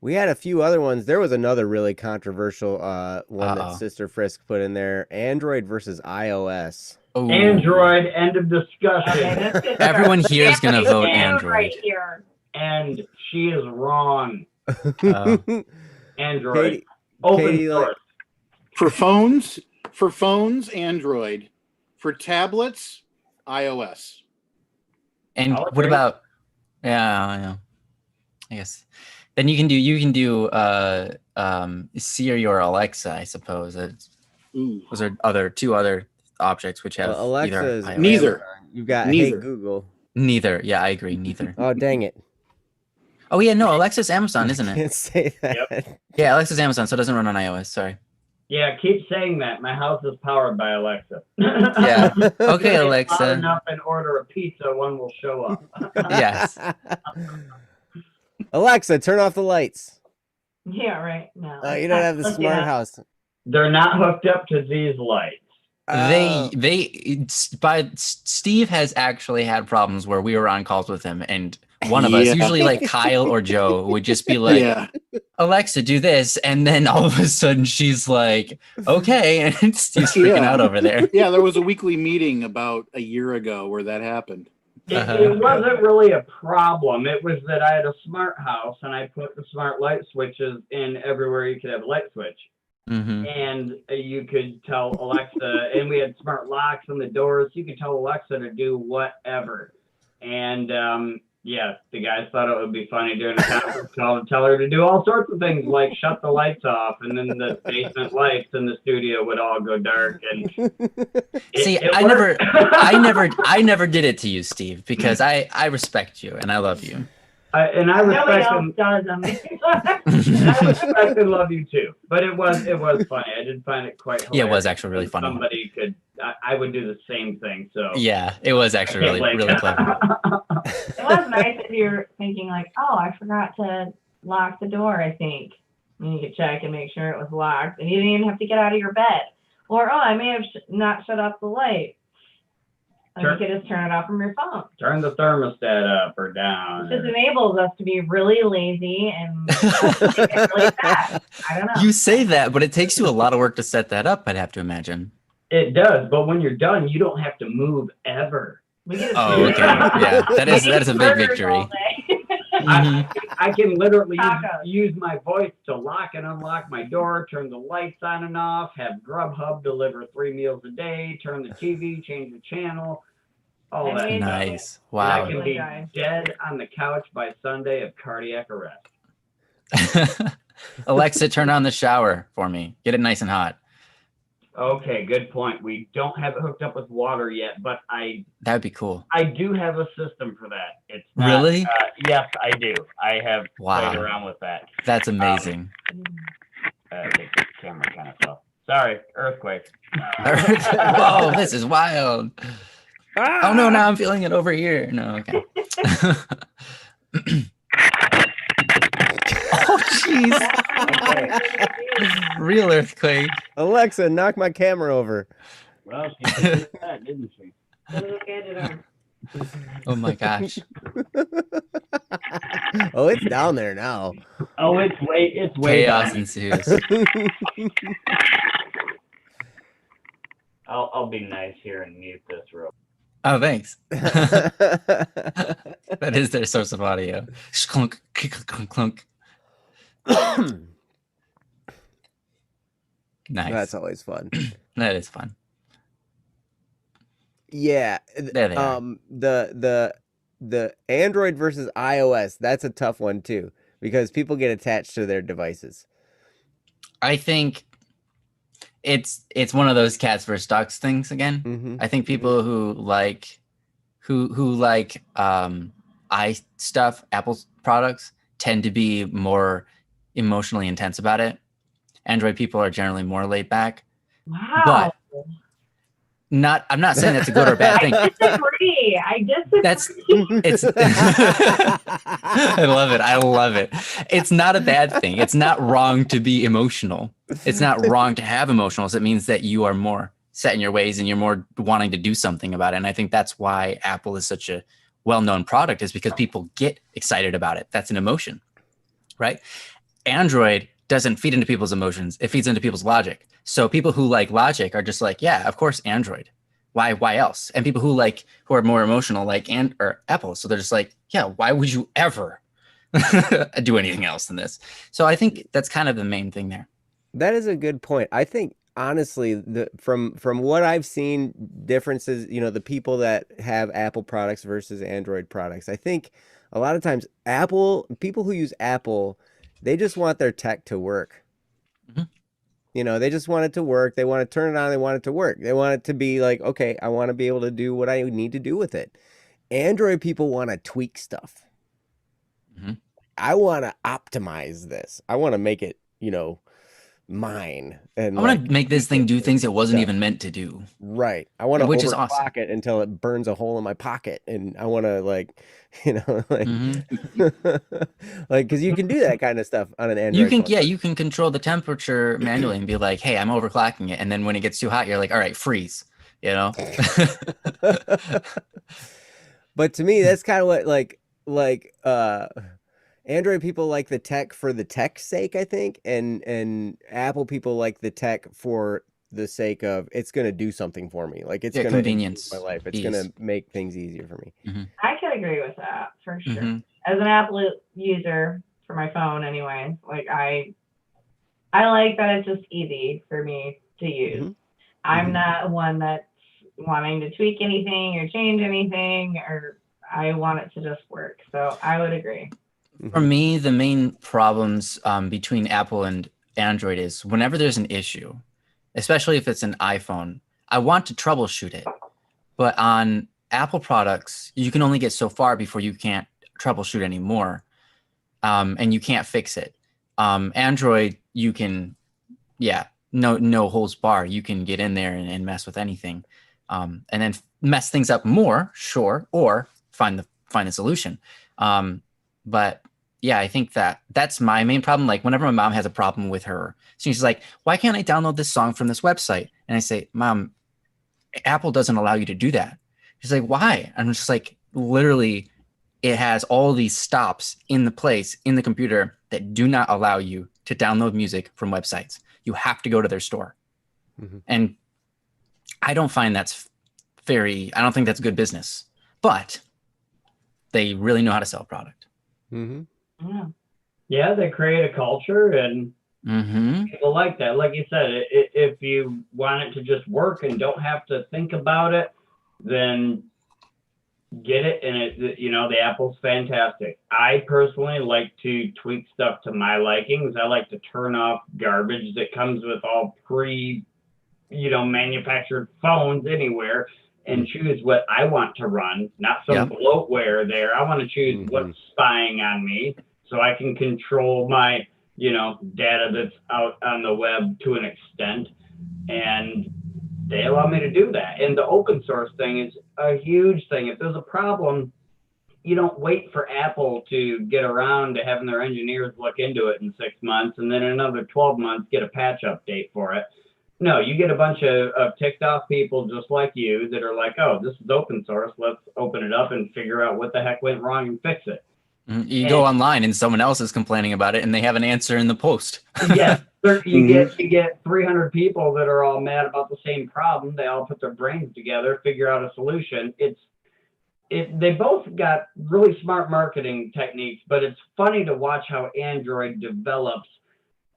We had a few other ones. There was another really controversial one that Uh-oh. Sister Frisk put in there. Android versus iOS. Oh. Android, end of discussion. Okay, this is Everyone here is gonna vote Dude Android. right here. And she is wrong. Android. Katie, Open Katie, like- source. For phones, Android. For tablets, iOS. And I'll what agree. about? Yeah, I know. I guess Then you can do Siri or Alexa, I suppose. Ooh, Those are two other objects which have Well, Alexa either is iOS. Neither. Amazon. You've got Hey Neither. Google. Neither. Yeah, I agree. Neither. Oh, dang it. Oh yeah, no, Alexa's Amazon, isn't it? Can't say that. Yep. Yeah, Alexa's Amazon, so it doesn't run on iOS. Sorry. Yeah, keep saying that. My house is powered by Alexa. Yeah. Okay, If it's Alexa. loud enough and order a pizza, one will show up. Yes. Alexa, turn off the lights. Yeah, right. No. Oh, you don't have the Look it smart up. house. They're not hooked up to these lights. Oh. Steve has actually had problems where we were on calls with him, and one of us, Yeah. usually like Kyle or Joe, would just be like, yeah. Alexa, do this, and then all of a sudden she's like, okay, and Steve's freaking Yeah. out over there. Yeah, there was a weekly meeting about a year ago where that happened. It wasn't really a problem. It was that I had a smart house and I put the smart light switches in everywhere you could have a light switch. Mm-hmm. And you could tell Alexa, and we had smart locks on the doors. You could tell Alexa to do whatever. And yeah, the guys thought it would be funny during the conference call to tell her to do all sorts of things like shut the lights off, and then the basement lights in the studio would all go dark. And See, it I worked. I never did it to you, Steve, because I respect you and I love you. I Nobody respect else and does them. I respect and love you too. But it was funny. I did find it quite hilarious. Yeah, it was actually really funny. Somebody could. I would do the same thing. So Yeah, it was actually really, Like- really clever. It was nice if you're thinking like, oh, I forgot to lock the door, I think. And you could check and make sure it was locked. And you didn't even have to get out of your bed. Or, oh, I may have not shut off the light. And Sure. you could just turn it off from your phone. Turn the thermostat up or down. It just enables us to be really lazy and really fast. I don't know. You say that, but it takes you a lot of work to set that up, I'd have to imagine. It does, but when you're done, you don't have to move ever. We get Oh, okay. Yeah, that is a big burgers victory. all day. Mhm. I can literally Tacos. use my voice to lock and unlock my door, turn the lights on and off, have Grubhub deliver 3 meals a day, turn the TV, change the channel, all that. I mean, stuff. Nice. And I Wow. can be Guys. dead on the couch by Sunday of cardiac arrest. Alexa, turn on the shower for me. Get it nice and hot. Okay, good point. We don't have it hooked up with water yet, but I That would be cool. do have a system for that. It's not, Really? Yes, I do. I have Wow. played around with that. That's amazing. I think the camera kind of fell. Sorry, earthquake. Whoa, this is wild. Oh no, now I'm feeling it over here. No, okay. Oh jeez. Real earthquake. Alexa, knock my camera over. Well, she did that, didn't she? Look at it. Oh my gosh. Oh, it's down there now. Oh, it's way Chaos down. ensues. I'll be nice here and mute this real. Oh, thanks. That is their source of audio. Clunk, clunk, clunk. Nice. That's always fun. That is fun. Yeah. There they are. The Android versus iOS, that's a tough one too, because people get attached to their devices. I think it's one of those cats versus dogs things again. Mm-hmm. I think people who like i stuff, Apple products, tend to be more emotionally intense about it. Android people are generally more laid back. Wow. But I'm not saying that's a good or bad thing. I disagree. It's I love it. I love it. It's not a bad thing. It's not wrong to be emotional. It's not wrong to have emotionals. It means that you are more set in your ways and you're more wanting to do something about it. And I think that's why Apple is such a well-known product, is because people get excited about it. That's an emotion, right? Android doesn't feed into people's emotions. It feeds into people's logic. So people who like logic are just like, yeah, of course, Android. Why else? And people who are more emotional, like or Apple. So they're just like, yeah, why would you ever do anything else than this? So I think that's kind of the main thing there. That is a good point. I think honestly, from what I've seen, differences, the people that have Apple products versus Android products, I think a lot of times people who use Apple, they just want their tech to work. Mhm. You know, they just want it to work. They want to turn it on. They want it to work. They want it to be like, okay, I want to be able to do what I need to do with it. Android people want to tweak stuff. Mhm. I want to optimize this. I want to make it, you know, mine. And I want to make this thing do things it wasn't stuff. even meant to do. Right. I want to Which is overclock awesome. it until it burns a hole in my pocket, and I want to like, you know, like, Mhm. like because you can do that kind of stuff on an Android You can, phone. yeah, you can control the temperature manually and be like, hey, I'm overclocking it. And then when it gets too hot, you're like, all right, freeze, you know? But to me, that's kind of what like Android people like the tech for the tech's sake, I think, and Apple people like the tech for the sake of it's going to do something for me. Like it's Yeah, going to improve convenience, my life. It's ease. going to make things easier for me. I can agree with that for sure. Mhm. As an Apple user for my phone, anyway, like I like that it's just easy for me to use. Mhm. I'm Mhm. not one that's wanting to tweak anything or change anything, or I want it to just work. So I would agree. For me, the main problems between Apple and Android is whenever there's an issue, especially if it's an iPhone, I want to troubleshoot it. But on Apple products, you can only get so far before you can't troubleshoot anymore, and you can't fix it. Android, you can, yeah, no holds bar. You can get in there and mess with anything, and then mess things up more, sure, or find the solution. But yeah, I think that's my main problem. Like whenever my mom has a problem with her, she's like, "Why can't I download this song from this website?" And I say, "Mom, Apple doesn't allow you to do that." She's like, "Why?" And I'm just like, literally, it has all these stops in the place in the computer that do not allow you to download music from websites. You have to go to their store. Mhm. And I don't find that's I don't think that's good business. But they really know how to sell a product. Mhm. Yeah. Yeah, they create a culture and Mm-hmm. people like that. Like you said, if you want it to just work and don't have to think about it, then get it. And the Apple's fantastic. I personally like to tweak stuff to my likings. I like to turn off garbage that comes with all manufactured phones anywhere and choose what I want to run, not some bloatware there. I want to choose what's spying on me so I can control my, data that's out on the web to an extent. And they allow me to do that. And the open source thing is a huge thing. If there's a problem, you don't wait for Apple to get around to having their engineers look into it in 6 months and then in another 12 months get a patch update for it. No, you get a bunch of ticked off people just like you that are like, oh, this is open source. Let's open it up and figure out what the heck went wrong and fix it. You go online and someone else is complaining about it and they have an answer in the post. Yes, you get 300 people that are all mad about the same problem. They all put their brains together, figure out a solution. They both got really smart marketing techniques, but it's funny to watch how Android develops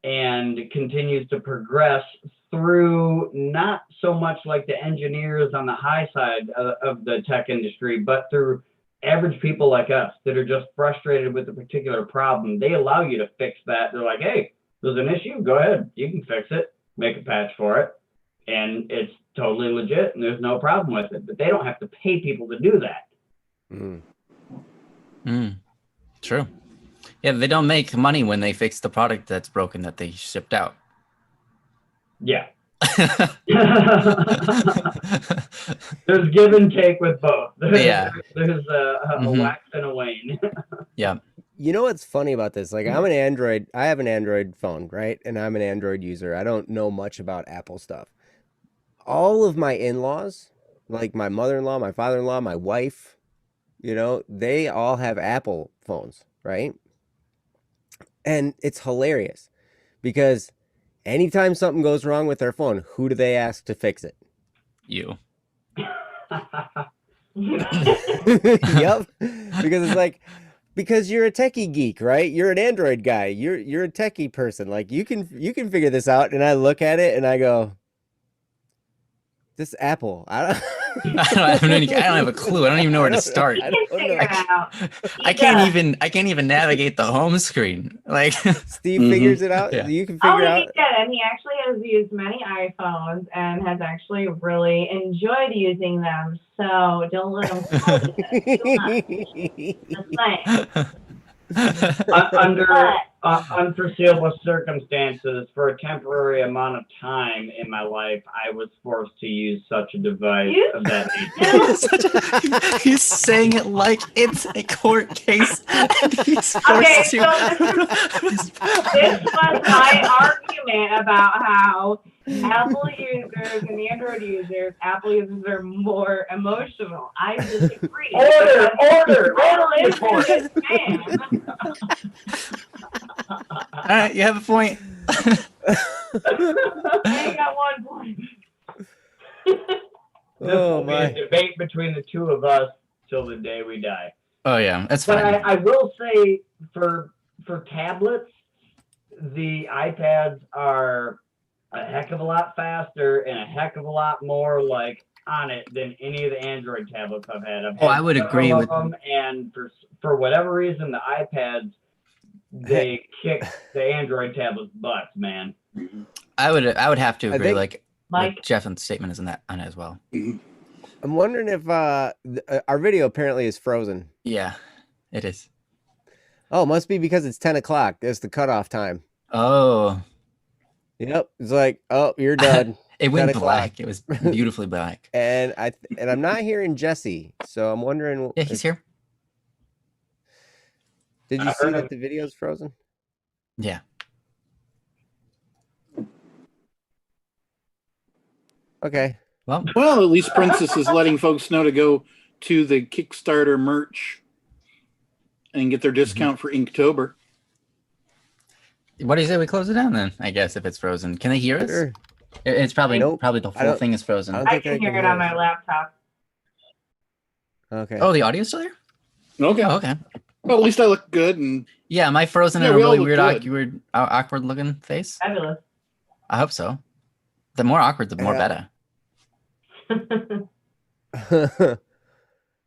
and continues to progress through not so much like the engineers on the high side of the tech industry, but through average people like us that are just frustrated with a particular problem. They allow you to fix that. They're like, hey, there's an issue. Go ahead. You can fix it. Make a patch for it. And it's totally legit and there's no problem with it. But they don't have to pay people to do that. True. Yeah, they don't make money when they fix the product that's broken that they shipped out. Yeah. There's give and take with both. Yeah. There's a wax and a wane. Yeah. You know what's funny about this? Like I have an Android phone, right? And I'm an Android user. I don't know much about Apple stuff. All of my in-laws, like my mother-in-law, my father-in-law, my wife, they all have Apple phones, right? And it's hilarious because anytime something goes wrong with their phone, who do they ask to fix it? You. Yep. Because you're a techie geek, right? You're an Android guy. You're a techie person. Like you can figure this out. And I look at it and I go, this Apple. I I don't have a clue. I don't even know where to start. I You don't can figure know. it out. I can't even navigate the home screen. Like Steve Mhm. figures it out. Yeah. You can Oh, figure he out. did, and he actually has used many iPhones and has actually really enjoyed using them. So don't let him fool you too much. Just saying. Under unforeseeable circumstances, for a temporary amount of time in my life, I was forced to use such a device You- of that nature. He's saying it like it's a court case. And he's forced Okay, to. This was my argument about how Apple users and Android users, Apple users are more emotional. I disagree. Order I live report. with this man. All right, you have a point. I got 1 point. This Oh will be my. a debate between the two of us till the day we die. Oh yeah, that's But fine. I will say for tablets, the iPads are a heck of a lot faster and a heck of a lot more like on it than any of the Android tablets I've had. I've Oh, had I would several agree of with- them, and for whatever reason, the iPads they kick the Android tablets' butts, man. I would have to I agree. think- Like Jeff's statement is on that as well. I'm wondering if our video apparently is frozen. Yeah, it is. Oh, it must be because it's 10 o'clock. That's the cutoff time. Oh, Yep. It's like, oh, you're done. it went 10 o'clock. black. It was beautifully black. and I'm not hearing Jesse, so I'm wondering. Yeah, he's here. Did you I see heard that him. the video's frozen? Yeah. Okay. Well, Well, at least Princess is letting folks know to go to the Kickstarter merch and get their discount for Inktober. what do you say we close it down then? I guess if it's frozen, can they hear us? Sure. It's probably Nope. probably the I whole don't- thing is frozen. I don't I think can I hear can it on hear my it. laptop. Okay. Oh, the audio's still there? Okay. Oh, okay. Well, at least I look good. And Yeah, am I frozen Yeah, in a we all really look weird, good. awkward looking face? Fabulous. I hope so. The more awkward, the more Yeah. better.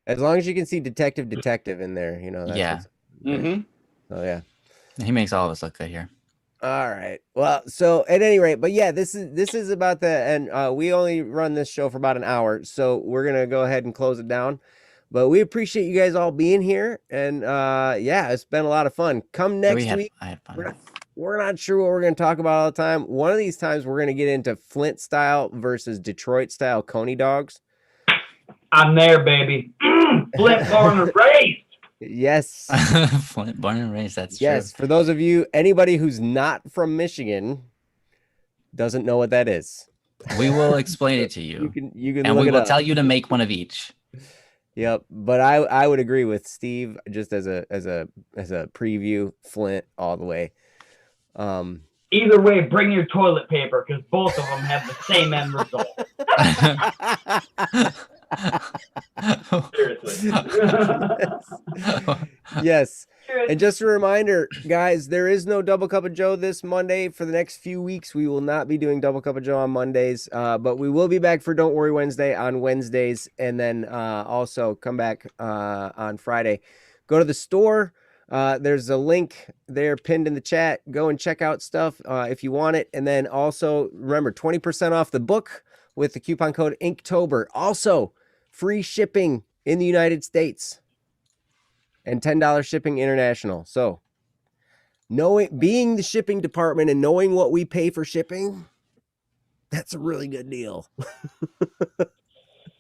As long as you can see Detective in there, that's Yeah. what's- Mhm. Oh yeah. He makes all of us look good here. All right. Well, so at any rate, but yeah, this is about and we only run this show for about an hour, so we're gonna go ahead and close it down. But we appreciate you guys all being here, and yeah, it's been a lot of fun. Come next week. I had fun. We're not sure what we're gonna talk about all the time. One of these times, we're gonna get into Flint style versus Detroit style Coney dogs. I'm there, baby. Flint born and raised. Yes. Flint, born and raised. That's Yes, for those of you, anybody who's not from Michigan doesn't know what that is. true. We will explain it to You you, can and look we it will up. tell you to make one of each. Yep, but I would agree with Steve just as a preview, Flint all the way. Either way, bring your toilet paper because both of them have the same end result. Seriously. Yes. True. And just a reminder, guys, there is no Double Cup of Joe this Monday. For the next few weeks, we will not be doing Double Cup of Joe on Mondays, but we will be back for Don't Worry Wednesday on Wednesdays, and then also come back on Friday. Go to the store. There's a link there pinned in the chat. Go and check out stuff if you want it. And then also remember 20% off the book with the coupon code Inktober. Also, free shipping in the United States and $10 shipping international. So being the shipping department and knowing what we pay for shipping, that's a really good deal.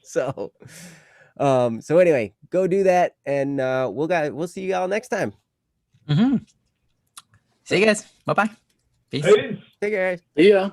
So anyway, go do that, and we'll see you all next time. Mm-hmm. See you guys. Bye bye. Peace. Peace. Take care, guys. Yeah.